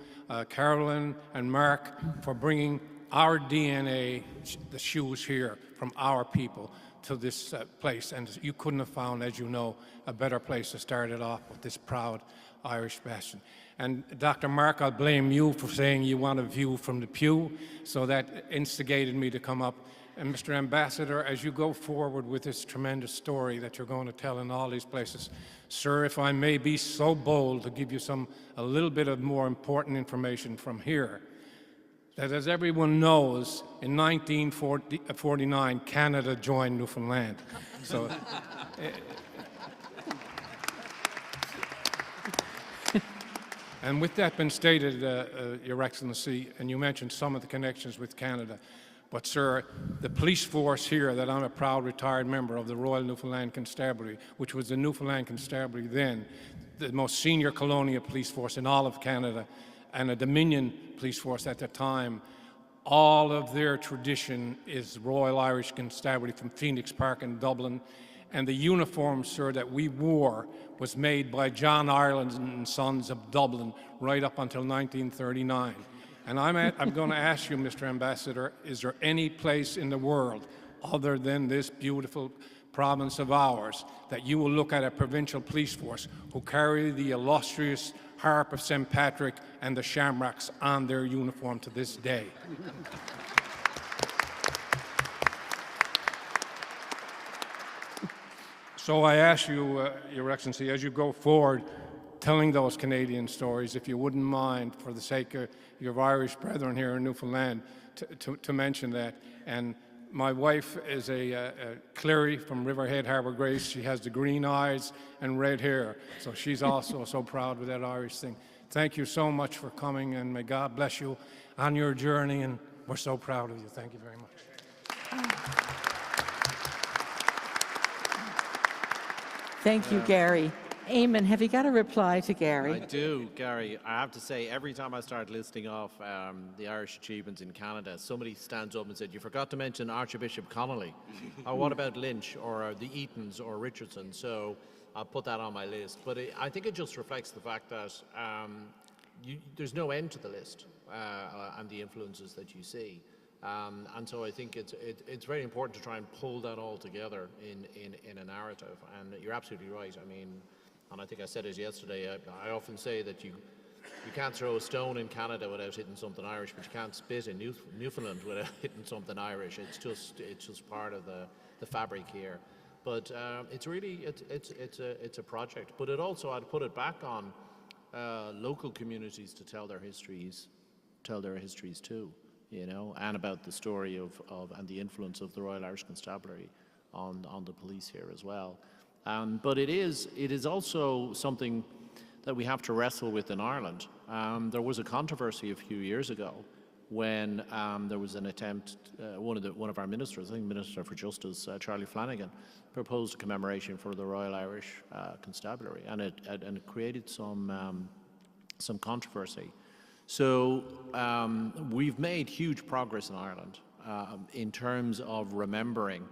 Carolyn and Mark, for bringing our DNA, the shoes here, from our people to this place. And you couldn't have found, as you know, a better place to start it off with this proud Irish bastion. And Dr. Mark, I'll blame you for saying you want a view from the pew, so that instigated me to come up. And Mr. Ambassador, as you go forward with this tremendous story that you're going to tell in all these places, sir, if I may be so bold to give you a little bit of more important information from here, that as everyone knows, in 1949, Canada joined Newfoundland. So, and with that being stated, Your Excellency, and you mentioned some of the connections with Canada, but sir, the police force here that I'm a proud retired member of, the Royal Newfoundland Constabulary, which was the Newfoundland Constabulary then, the most senior colonial police force in all of Canada, and a Dominion police force at the time, all of their tradition is Royal Irish Constabulary from Phoenix Park in Dublin. And the uniform, sir, that we wore was made by John Ireland and Sons of Dublin right up until 1939. And I'm going to ask you, Mr. Ambassador, is there any place in the world other than this beautiful province of ours that you will look at a provincial police force who carry the illustrious Harp of St. Patrick and the Shamrocks on their uniform to this day? So I ask you, Your Excellency, as you go forward telling those Canadian stories, if you wouldn't mind, for the sake of your Irish brethren here in Newfoundland, to mention that. And my wife is a Cleary from Riverhead Harbour Grace. She has the green eyes and red hair, so she's also so proud with that Irish thing. Thank you so much for coming, and may God bless you on your journey, and we're so proud of you. Thank you very much. Thank you, Gary. Eamon, have you got a reply to Gary? I do, Gary. I have to say, every time I start listing off the Irish achievements in Canada, somebody stands up and said, you forgot to mention Archbishop Connolly. Or what about Lynch, or the Eatons, or Richardson? So I'll put that on my list. But I think it just reflects the fact that there's no end to the list and the influences that you see. And so I think it's very important to try and pull that all together in a narrative. And you're absolutely right. I mean, and I think I said it yesterday, I often say that you can't throw a stone in Canada without hitting something Irish, but you can't spit in Newfoundland without hitting something Irish. It's just part of the fabric here. But it's really it's a project. But it also, I'd put it back on local communities to tell their histories too, you know, and about the story of and the influence of the Royal Irish Constabulary on the police here as well. But it is also something that we have to wrestle with in Ireland. There was a controversy a few years ago when there was an attempt, one of our ministers, I think Minister for Justice, Charlie Flanagan, proposed a commemoration for the Royal Irish Constabulary, and it created some controversy. So we've made huge progress in Ireland in terms of remembering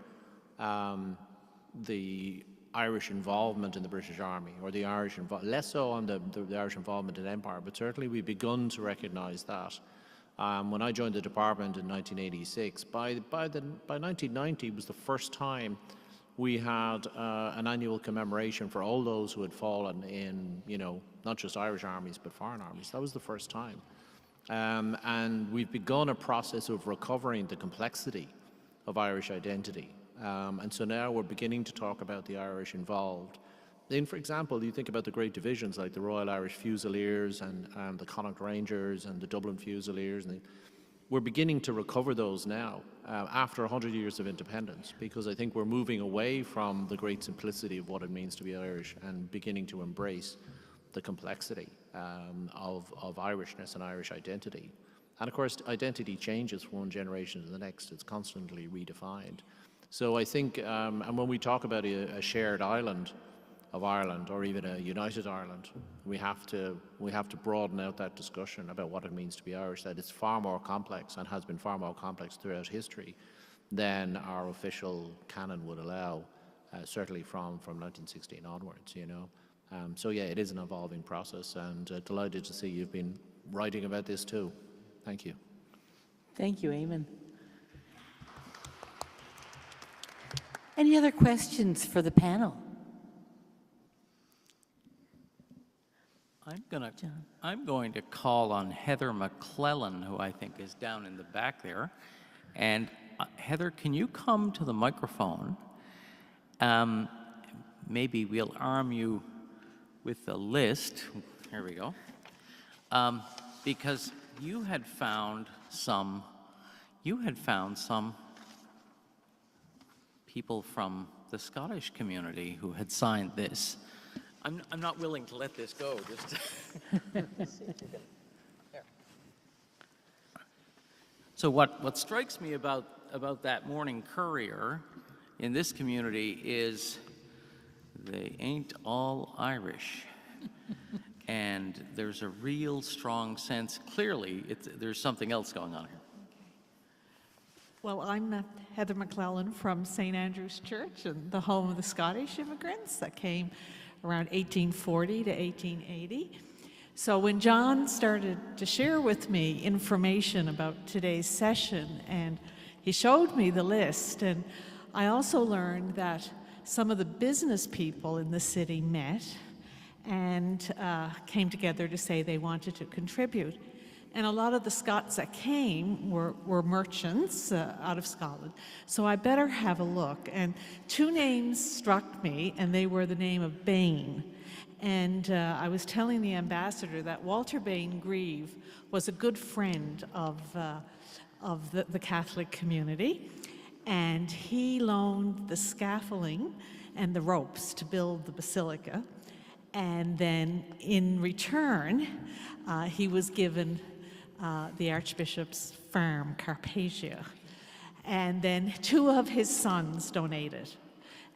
the Irish involvement in the British Army, or the Irish less so on the Irish involvement in Empire, but certainly we've begun to recognise that. When I joined the department in 1986, by 1990 was the first time we had an annual commemoration for all those who had fallen in, you know, not just Irish armies but foreign armies. That was the first time, and we've begun a process of recovering the complexity of Irish identity. And so now we're beginning to talk about the Irish involved. Then, for example, you think about the great divisions like the Royal Irish Fusiliers and the Connacht Rangers and the Dublin Fusiliers. And we're beginning to recover those now after 100 years of independence, because I think we're moving away from the great simplicity of what it means to be Irish and beginning to embrace the complexity of Irishness and Irish identity. And of course, identity changes from one generation to the next. It's constantly redefined. So I think, and when we talk about a shared island of Ireland, or even a united Ireland, we have to broaden out that discussion about what it means to be Irish, that it's far more complex and has been far more complex throughout history than our official canon would allow, certainly from 1916 onwards, you know. So yeah, it is an evolving process, and delighted to see you've been writing about this too. Thank you. Thank you, Eamon. Any other questions for the panel? I'm I'm going to call on Heather McClellan, who I think is down in the back there. And Heather, can you come to the microphone? Maybe we'll arm you with the list. Here we go. Because you had found some people from the Scottish community who had signed this. I'm not willing to let this go. Just So what strikes me about that morning courier in this community is they ain't all Irish. And there's a real strong sense, clearly, there's something else going on here. Well, I'm Heather McClellan from St. Andrew's Church, and the home of the Scottish immigrants that came around 1840 to 1880. So when John started to share with me information about today's session, and he showed me the list, and I also learned that some of the business people in the city met and came together to say they wanted to contribute. And a lot of the Scots that came were merchants out of Scotland. So I better have a look. And two names struck me, and they were the name of Bain. And I was telling the ambassador that Walter Bain Grieve was a good friend of the Catholic community. And he loaned the scaffolding and the ropes to build the Basilica. And then in return, he was given the Archbishop's farm, Carpathia. And then two of his sons donated.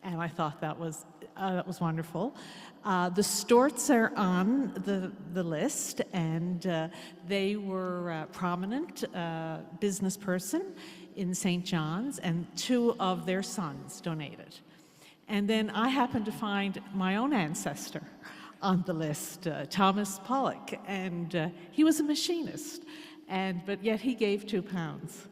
And I thought that was wonderful. The Storts are on the list, and they were a prominent business person in St. John's, and two of their sons donated. And then I happened to find my own ancestor on the list, Thomas Pollock, and he was a machinist, but yet he gave £2.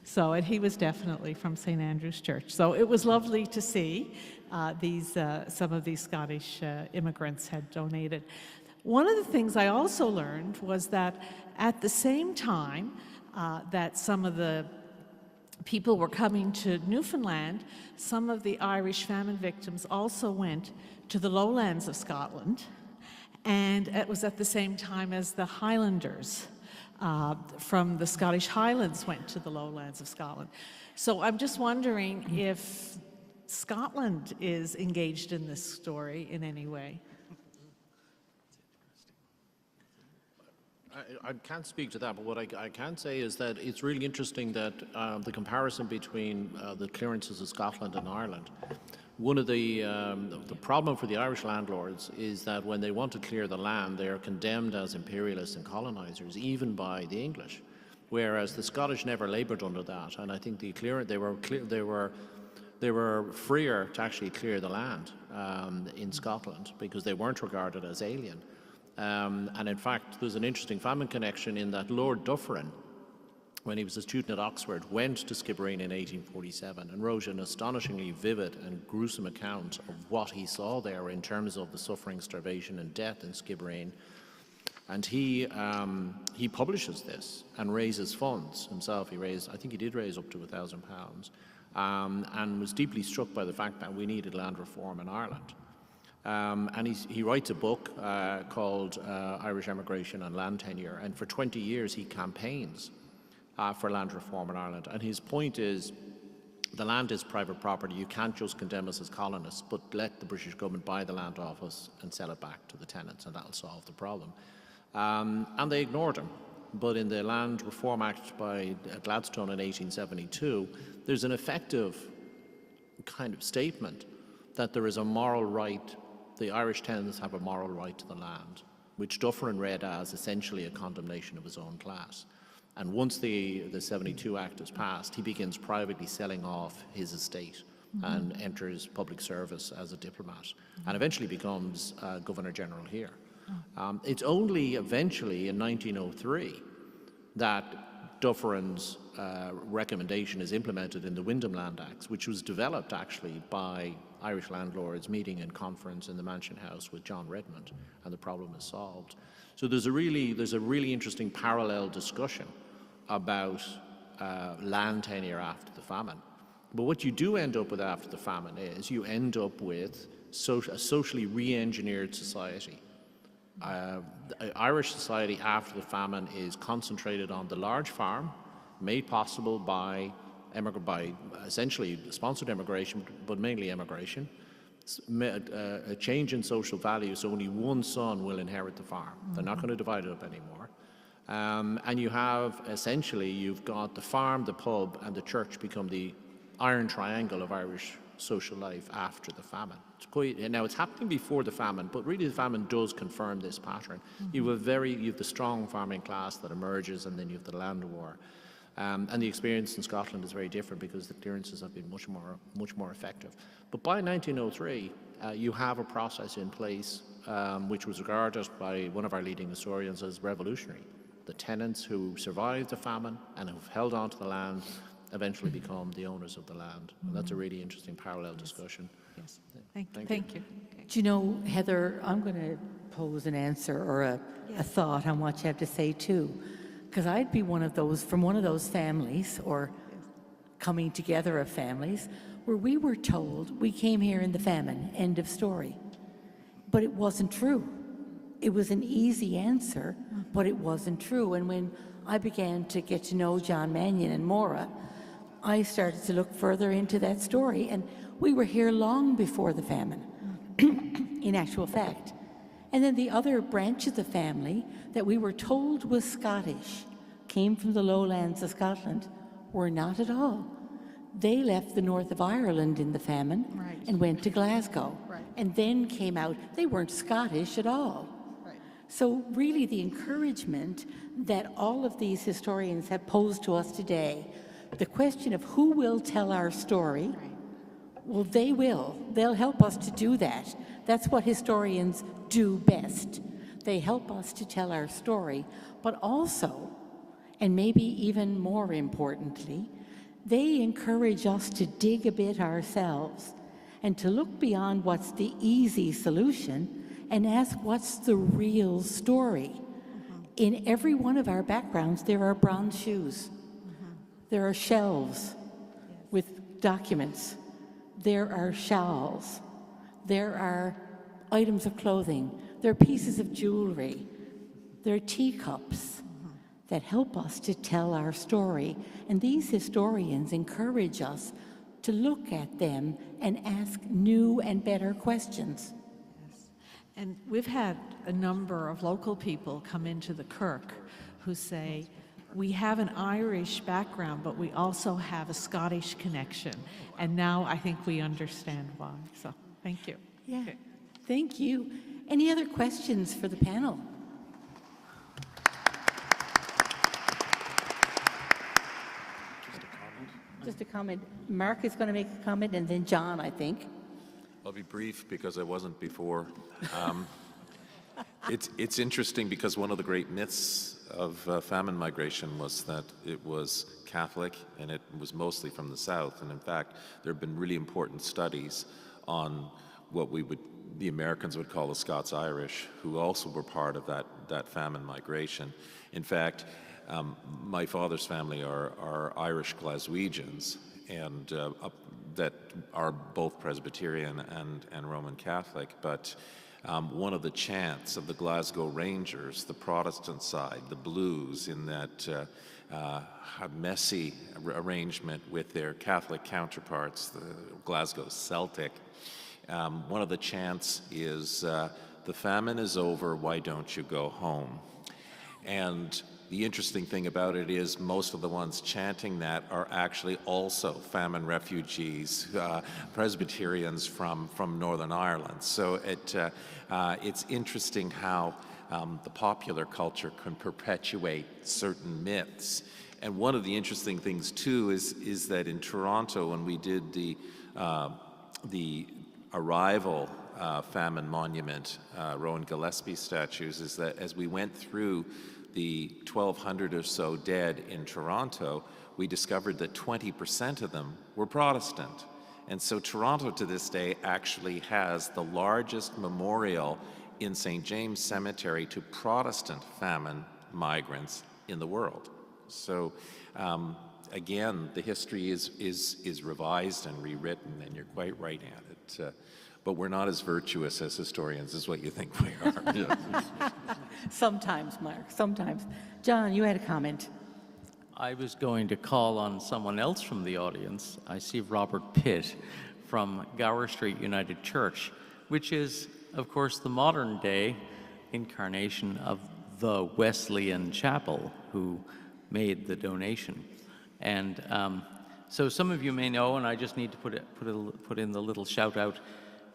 So, and he was definitely from St. Andrew's Church. So it was lovely to see some of these Scottish immigrants had donated. One of the things I also learned was that at the same time that some of the people were coming to Newfoundland, some of the Irish famine victims also went to the lowlands of Scotland, and it was at the same time as the Highlanders from the Scottish Highlands went to the lowlands of Scotland. So I'm just wondering if Scotland is engaged in this story in any way. I can't speak to that, but what I can say is that it's really interesting that the comparison between the clearances of Scotland and Ireland. One of the problem for the Irish landlords is that when they want to clear the land, they are condemned as imperialists and colonizers, even by the English, whereas the Scottish never laboured under that. And I think they were freer to actually clear the land in Scotland because they weren't regarded as alien. And in fact, there's an interesting famine connection in that Lord Dufferin, when he was a student at Oxford, went to Skibbereen in 1847 and wrote an astonishingly vivid and gruesome account of what he saw there in terms of the suffering, starvation and death in Skibbereen. And he publishes this and raises funds himself. I think he did raise up to £1,000, and was deeply struck by the fact that we needed land reform in Ireland. And he writes a book called Irish Emigration and Land Tenure, and for 20 years he campaigns for land reform in Ireland. And his point is, the land is private property. You can't just condemn us as colonists, but let the British government buy the land off us and sell it back to the tenants, and that'll solve the problem. And they ignored him. But in the Land Reform Act by Gladstone in 1872, there's an effective kind of statement that there is a moral right, the Irish tenants have a moral right to the land, which Dufferin read as essentially a condemnation of his own class. And once the 72 Act is passed, he begins privately selling off his estate and enters public service as a diplomat, and eventually becomes Governor General here. It's only eventually in 1903 that Dufferin's recommendation is implemented in the Wyndham Land Acts, which was developed actually by Irish landlords meeting in conference in the Mansion House with John Redmond, and the problem is solved. So there's a really interesting parallel discussion about land tenure after the famine. But what you do end up with after the famine is you end up with a socially re-engineered society. Irish society after the famine is concentrated on the large farm, made possible by essentially sponsored immigration, but mainly immigration. A change in social values, so only one son will inherit the farm. They're not going to divide it up anymore. And you have, essentially, you've got the farm, the pub, and the church become the iron triangle of Irish social life after the famine. Now, it's happening before the famine, but really the famine does confirm this pattern. You have the strong farming class that emerges, and then you have the land war. And the experience in Scotland is very different because the clearances have been much more effective. But by 1903, you have a process in place which was regarded by one of our leading historians as revolutionary. The tenants who survived the famine and who've held on to the land eventually become the owners of the land. And that's a really interesting parallel discussion. Yes. Thank you. Do you know, Heather, I'm going to pose an answer or a thought on what you have to say too. Because I'd be from one of those families, or coming together of families, where we were told we came here in the famine, end of story. But it wasn't true. It was an easy answer, but it wasn't true. And when I began to get to know John Mannion and Maura, I started to look further into that story, and we were here long before the famine, in actual fact. And then the other branch of the family that we were told was Scottish, came from the lowlands of Scotland, were not at all. They left the north of Ireland in the famine and went to Glasgow, and then came out. They weren't Scottish at all. So really the encouragement that all of these historians have posed to us today, the question of who will tell our story, well, they will. They'll help us to do that. That's what historians do best. They help us to tell our story, but also, and maybe even more importantly, they encourage us to dig a bit ourselves and to look beyond what's the easy solution and ask what's the real story. In every one of our backgrounds, there are bronze shoes. There are shelves with documents. There are shawls. There are items of clothing. There are pieces of jewelry. There are teacups that help us to tell our story. And these historians encourage us to look at them and ask new and better questions. And we've had a number of local people come into the Kirk who say, we have an Irish background, but we also have a Scottish connection. And now I think we understand why. So thank you. Yeah, thank you. Any other questions for the panel? Just a comment. Mark is going to make a comment, and then John, I think. I'll be brief because I wasn't before. It's interesting because one of the great myths of famine migration was that it was Catholic and it was mostly from the south. And in fact, there have been really important studies on what the Americans would call the Scots-Irish, who also were part of that famine migration. In fact, my father's family are Irish Glaswegians, and that are both Presbyterian and Roman Catholic, but one of the chants of the Glasgow Rangers, the Protestant side, the Blues, in that messy arrangement with their Catholic counterparts, the Glasgow Celtic, one of the chants is, "The famine is over, why don't you go home?" And the interesting thing about it is most of the ones chanting that are actually also famine refugees, Presbyterians from Northern Ireland. So it's interesting how the popular culture can perpetuate certain myths. And one of the interesting things too is that in Toronto, when we did the arrival famine monument, Rowan Gillespie statues, is that as we went through the 1,200 or so dead in Toronto, we discovered that 20% of them were Protestant. And so Toronto to this day actually has the largest memorial in St. James Cemetery to Protestant famine migrants in the world. So again, the history is revised and rewritten, and you're quite right, Anne. But we're not as virtuous as historians as what you think we are. Sometimes, Mark, sometimes. John, you had a comment. I was going to call on someone else from the audience. I see Robert Pitt from Gower Street United Church, which is, of course, the modern day incarnation of the Wesleyan Chapel, who made the donation. And so some of you may know, and I just need to put in the little shout out,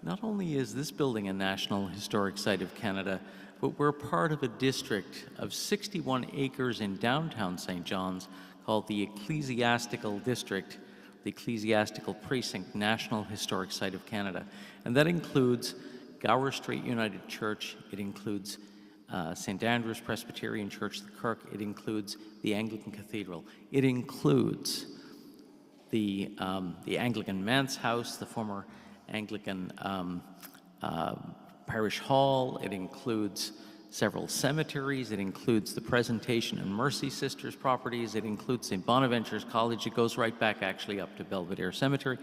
not only is this building a National Historic Site of Canada, but we're part of a district of 61 acres in downtown St. John's called the Ecclesiastical District, the Ecclesiastical Precinct National Historic Site of Canada. And that includes Gower Street United Church, it includes St. Andrew's Presbyterian Church, the Kirk, it includes the Anglican Cathedral, it includes the Anglican Manse House, the former Anglican Parish Hall, it includes several cemeteries, it includes the Presentation and Mercy Sisters properties, it includes St. Bonaventure's College, it goes right back actually up to Belvedere Cemetery,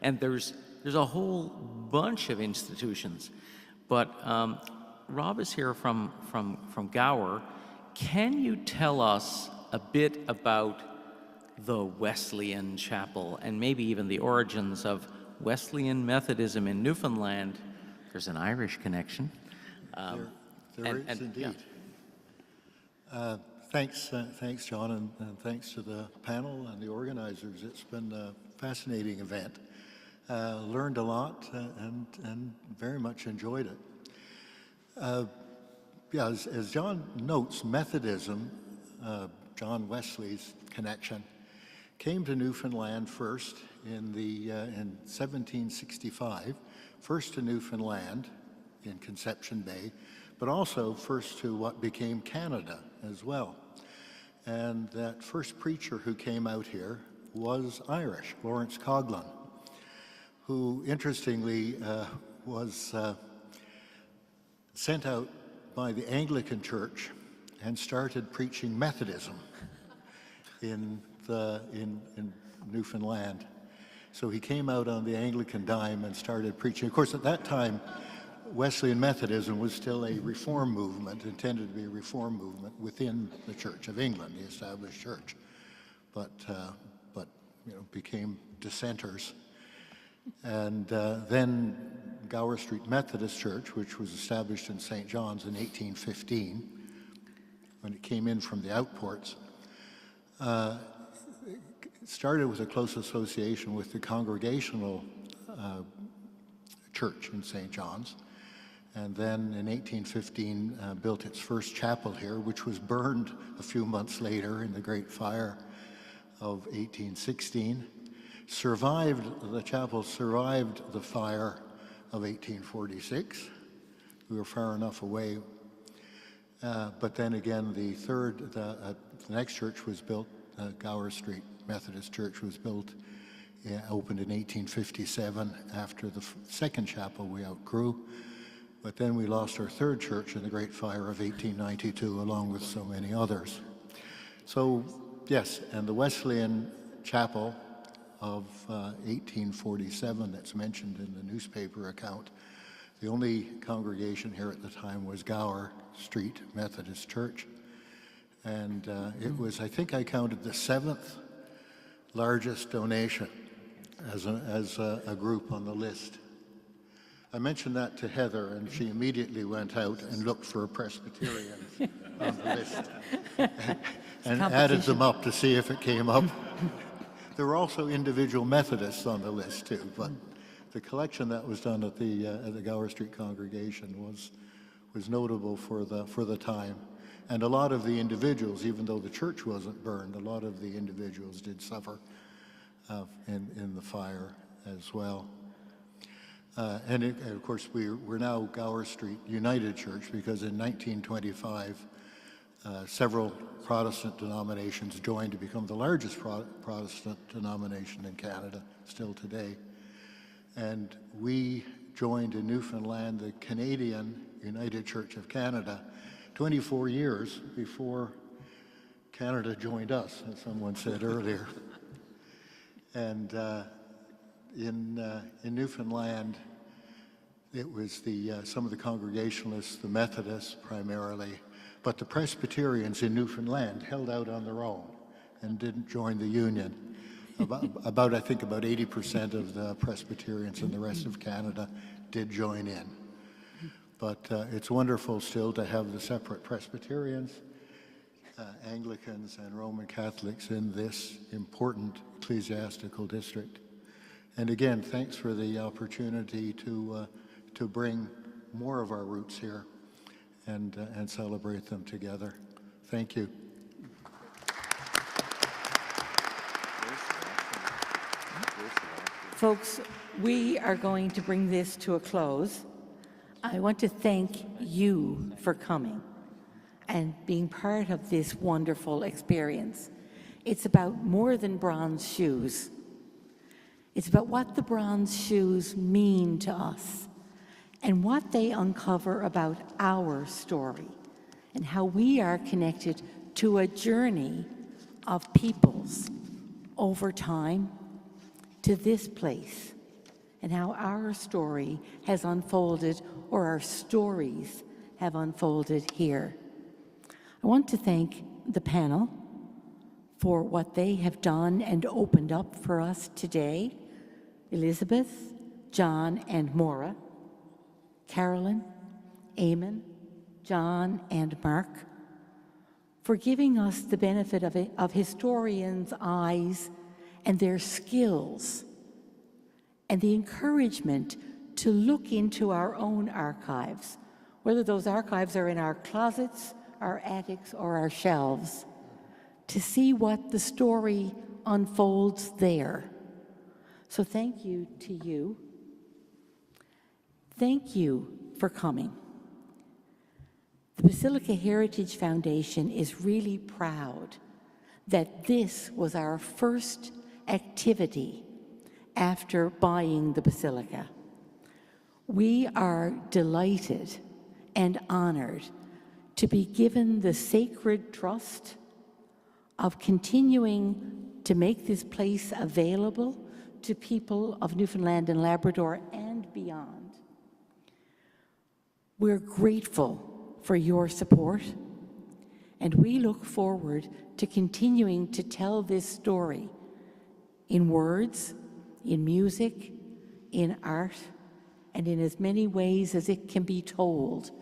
and there's a whole bunch of institutions. But Rob is here from Gower. Can you tell us a bit about the Wesleyan Chapel and maybe even the origins of Wesleyan Methodism in Newfoundland? There's an Irish connection. There is indeed. Yeah. Thanks, John, and thanks to the panel and the organizers. It's been a fascinating event. Learned a lot and very much enjoyed it. Yeah, as John notes, Methodism, John Wesley's connection, came to Newfoundland first in 1765, first to Newfoundland in Conception Bay, but also first to what became Canada as well. And that first preacher who came out here was Irish, Lawrence Coughlin, who interestingly was sent out by the Anglican Church and started preaching Methodism in Newfoundland. So he came out on the Anglican dime and started preaching. Of course, at that time, Wesleyan Methodism was still a reform movement, intended to be a reform movement within the Church of England, the established church, but became dissenters. And then Gower Street Methodist Church, which was established in St. John's in 1815, when it came in from the outports, started with a close association with the Congregational Church in St. John's, and then in 1815 built its first chapel here, which was burned a few months later in the Great Fire of 1816. The chapel survived the fire of 1846. We were far enough away. But then again, the next church was built, Gower Street Methodist Church was built, opened in 1857 after the second chapel we outgrew. But then we lost our third church in the Great Fire of 1892, along with so many others. So, yes, and the Wesleyan Chapel of 1847 that's mentioned in the newspaper account, the only congregation here at the time was Gower Street Methodist Church. And it was, I think I counted, the 7th largest donation as a group on the list. I mentioned that to Heather, and she immediately went out and looked for a Presbyterian on the list and added them up to see if it came up. There were also individual Methodists on the list too, but the collection that was done at the Gower Street congregation was notable for the time. And a lot of the individuals, even though the church wasn't burned, a lot of the individuals did suffer in the fire as well. And of course, we're now Gower Street United Church, because in 1925, several Protestant denominations joined to become the largest Protestant denomination in Canada still today. And we joined in Newfoundland the Canadian United Church of Canada 24 years before Canada joined us, as someone said earlier. And in Newfoundland, it was some of the Congregationalists, the Methodists primarily, but the Presbyterians in Newfoundland held out on their own and didn't join the Union. I think about 80% of the Presbyterians in the rest of Canada did join in. But it's wonderful still to have the separate Presbyterians, Anglicans, and Roman Catholics in this important ecclesiastical district. And again, thanks for the opportunity to bring more of our roots here and celebrate them together. Thank you. Folks, we are going to bring this to a close. I want to thank you for coming and being part of this wonderful experience. It's about more than bronze shoes. It's about what the bronze shoes mean to us and what they uncover about our story and how we are connected to a journey of peoples over time to this place, and how our story has unfolded, or our stories have unfolded here. I want to thank the panel for what they have done and opened up for us today. Elizabeth, John, and Maura, Carolyn, Eamon, John, and Mark, for giving us the benefit of historians' eyes and their skills, and the encouragement to look into our own archives, whether those archives are in our closets, our attics, or our shelves, to see what the story unfolds there. So thank you to you. Thank you for coming. The Basilica Heritage Foundation is really proud that this was our first activity after buying the Basilica. We are delighted and honored to be given the sacred trust of continuing to make this place available to people of Newfoundland and Labrador and beyond. We're grateful for your support, and we look forward to continuing to tell this story in words, in music, in art, and in as many ways as it can be told,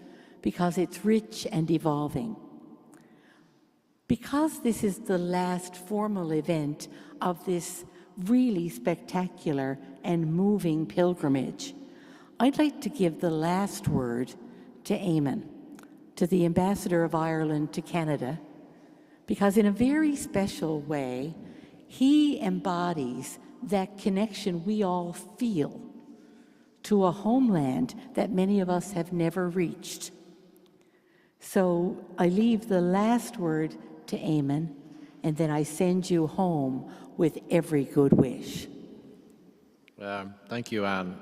because it's rich and evolving. Because this is the last formal event of this really spectacular and moving pilgrimage, I'd like to give the last word to Eamon, to the Ambassador of Ireland to Canada, because in a very special way, he embodies that connection we all feel to a homeland that many of us have never reached. So I leave the last word to Eamon, and then I send you home with every good wish. Thank you, Anne.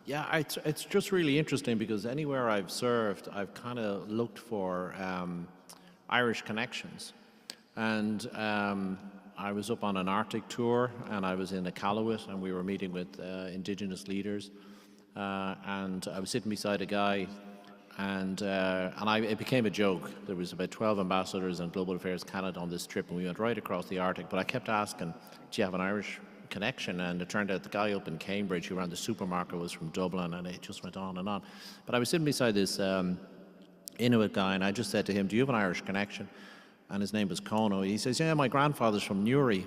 Yeah, it's just really interesting because anywhere I've served, I've kind of looked for Irish connections. And I was up on an Arctic tour, and I was in Iqaluit, and we were meeting with Indigenous leaders. And I was sitting beside a guy, and it became a joke. There was about 12 ambassadors and Global Affairs Canada on this trip, and we went right across the Arctic. But I kept asking, do you have an Irish connection? And it turned out the guy up in Cambridge who ran the supermarket was from Dublin, and it just went on and on. But I was sitting beside this Inuit guy, and I just said to him, do you have an Irish connection? And his name was Kono. He says, yeah, my grandfather's from Newry.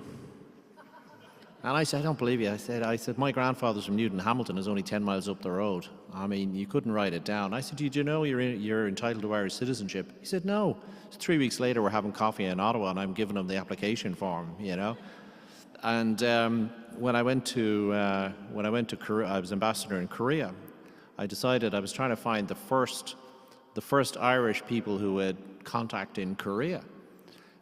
And I said, I don't believe you. I said, my grandfather's from Newton Hamilton, is only 10 miles up the road. I mean, you couldn't write it down. I said, did you know you're entitled to Irish citizenship? He said, no. So 3 weeks later, we're having coffee in Ottawa, and I'm giving him the application form, you know. And when I went to Korea, I was ambassador in Korea. I decided I was trying to find the first the first Irish people who had contact in Korea.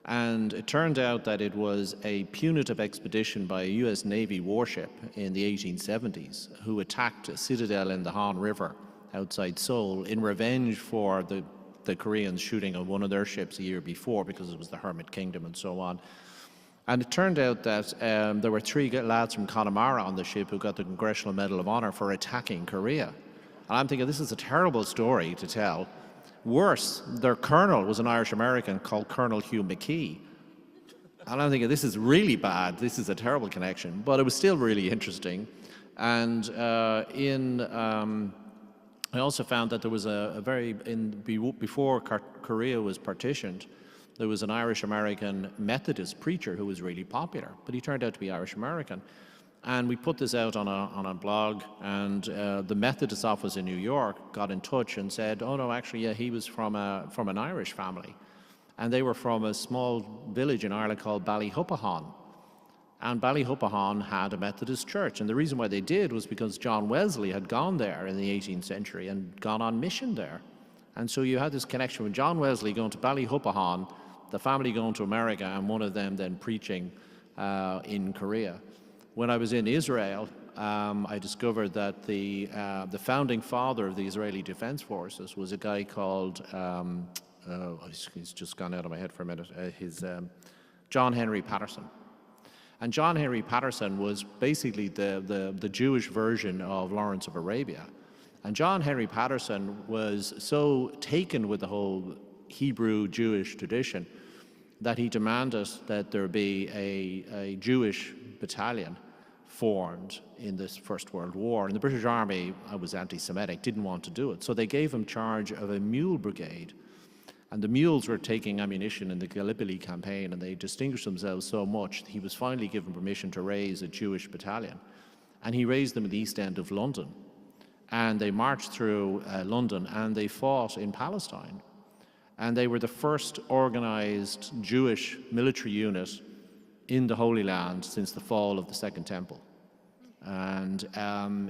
And it turned out that it was a punitive expedition by a US Navy warship in the 1870s who attacked a citadel in the Han River outside Seoul in revenge for the Koreans shooting on one of their ships a year before, because it was the Hermit Kingdom and so on. And it turned out that there were 3 lads from Connemara on the ship who got the Congressional Medal of Honor for attacking Korea. And I'm thinking, this is a terrible story to tell. Worse, their colonel was an Irish-American called Colonel Hugh McKee. And I'm thinking, this is really bad. This is a terrible connection. But it was still really interesting. And I also found that there was before Korea was partitioned, there was an Irish-American Methodist preacher who was really popular, but he turned out to be Irish-American. And we put this out on a blog, and the Methodist office in New York got in touch and said, oh no, actually, yeah, he was from an Irish family. And they were from a small village in Ireland called Ballyhuppahan. And Ballyhuppahan had a Methodist church. And the reason why they did was because John Wesley had gone there in the 18th century and gone on mission there. And so you had this connection with John Wesley going to Ballyhuppahan, the family going to America, and one of them then preaching in Korea. When I was in Israel, I discovered that the founding father of the Israeli Defense Forces was a guy called, he's just gone out of my head for a minute, John Henry Patterson. And John Henry Patterson was basically the Jewish version of Lawrence of Arabia. And John Henry Patterson was so taken with the whole Hebrew Jewish tradition that he demanded that there be a Jewish battalion formed in this First World War. And the British Army was anti-Semitic, didn't want to do it. So they gave him charge of a mule brigade. And the mules were taking ammunition in the Gallipoli campaign, and they distinguished themselves so much that he was finally given permission to raise a Jewish battalion. And he raised them in the East End of London. And they marched through London, and they fought in Palestine. And they were the first organized Jewish military unit in the Holy Land since the fall of the Second Temple. And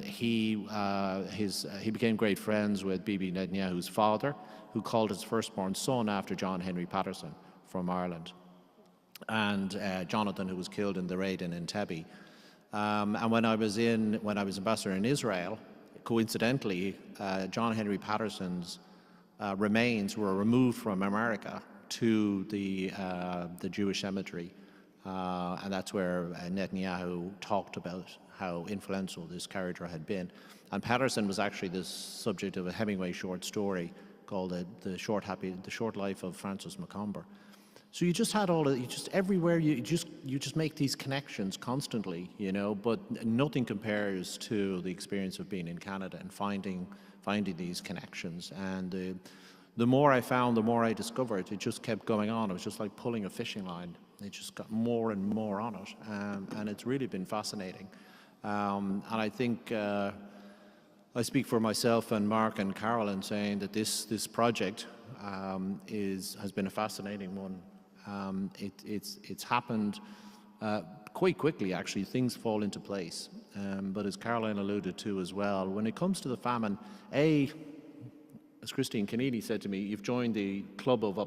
he became great friends with Bibi Netanyahu's father, who called his firstborn son after John Henry Patterson from Ireland, and Jonathan, who was killed in the raid in Entebbe. And when I was ambassador in Israel, coincidentally, John Henry Patterson's remains were removed from America to the Jewish cemetery. And that's where Netanyahu talked about how influential this character had been. And Patterson was actually the subject of a Hemingway short story called The Short Life of Francis Macomber. So you just had all of, everywhere you just make these connections constantly, but nothing compares to the experience of being in Canada and finding these connections. And the more I found, the more I discovered. It just kept going on. It was just like pulling a fishing line. It just got more and more on it, and it's really been fascinating. And I think I speak for myself and Mark and Carol in saying that this project has been a fascinating one. It's happened quite quickly, actually. Things fall into place. But as Caroline alluded to as well, when it comes to the famine, as Christine Kennedy said to me, you've joined the club of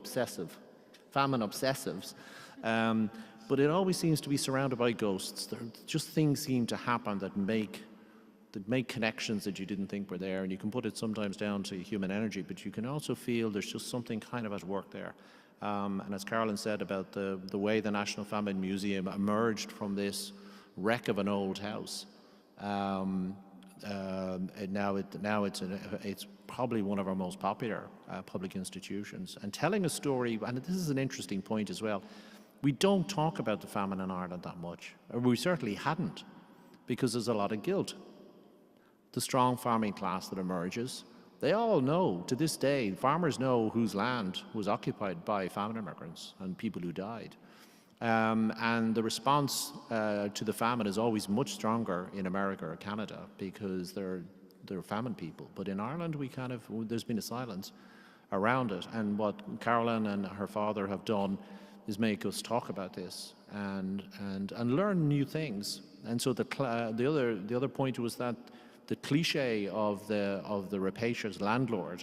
famine obsessives. But it always seems to be surrounded by ghosts. Just things seem to happen that make connections that you didn't think were there, and you can put it sometimes down to human energy, but you can also feel there's just something kind of at work there. And as Carolyn said about the way the National Famine Museum emerged from this wreck of an old house, now it's probably one of our most popular public institutions. And telling a story, and this is an interesting point as well, we don't talk about the famine in Ireland that much, or we certainly hadn't, because there's a lot of guilt. The strong farming class that emerges, they all know, to this day, farmers know whose land was occupied by famine immigrants and people who died. And the response to the famine is always much stronger in America or Canada because they're famine people. But in Ireland, there's been a silence around it. And what Carolyn and her father have done is make us talk about this and learn new things. And so the other point was that the cliche of the rapacious landlord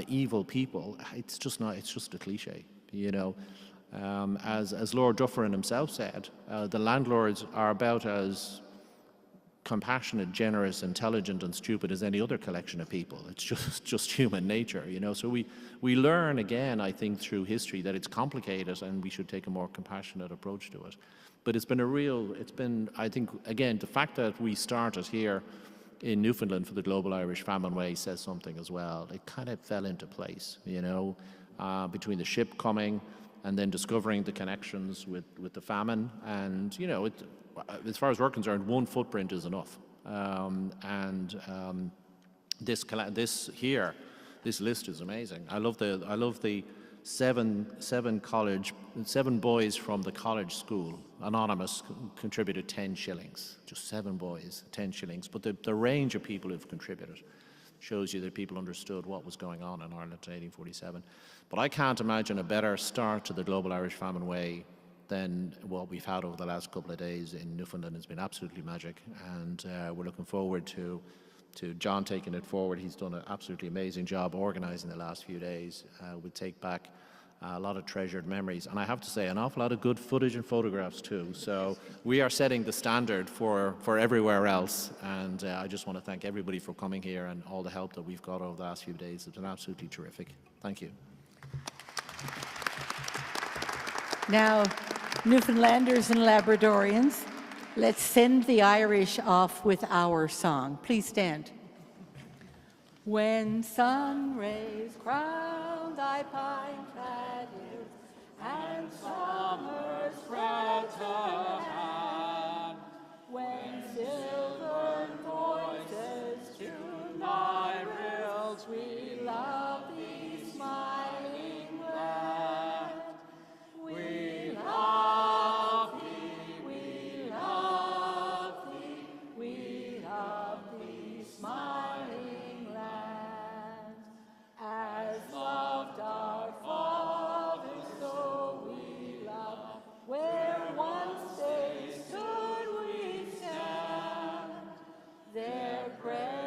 evil people, it's just not. It's just a cliche, you know. As Lord Dufferin himself said, the landlords are about as compassionate, generous, intelligent, and stupid as any other collection of people. It's just human nature, you know. So we learn again, I think, through history that it's complicated, and we should take a more compassionate approach to it. But it's been, I think, again, the fact that we started here in Newfoundland for the Global Irish Famine Way says something as well. It kind of fell into place, you know, between the ship coming and then discovering the connections with the famine. And, you know, as far as we're concerned, one footprint is enough. This list is amazing. I love the seven boys from the college school, anonymous, contributed 10 shillings. Just 7 boys, 10 shillings. But the range of people who've contributed shows you that people understood what was going on in Ireland in 1847. But I can't imagine a better start to the Global Irish Famine Way than what we've had over the last couple of days in Newfoundland. It's been absolutely magic, and we're looking forward to John taking it forward. He's done an absolutely amazing job organising the last few days. We take back a lot of treasured memories, and I have to say an awful lot of good footage and photographs too. So we are setting the standard for everywhere else, and I just want to thank everybody for coming here and all the help that we've got over the last few days. It's been absolutely terrific. Thank you. Now, Newfoundlanders and Labradorians, let's send the Irish off with our song. Please stand. When sun rays crown thy pine-clad hills, and summer's fragrant hand, when silver voices tune thy rills, we love thee, smiling land. We love thee, we love thee, we love thee, smiling land. As loved our fathers, so we love, where once they stood we stand. Their prayer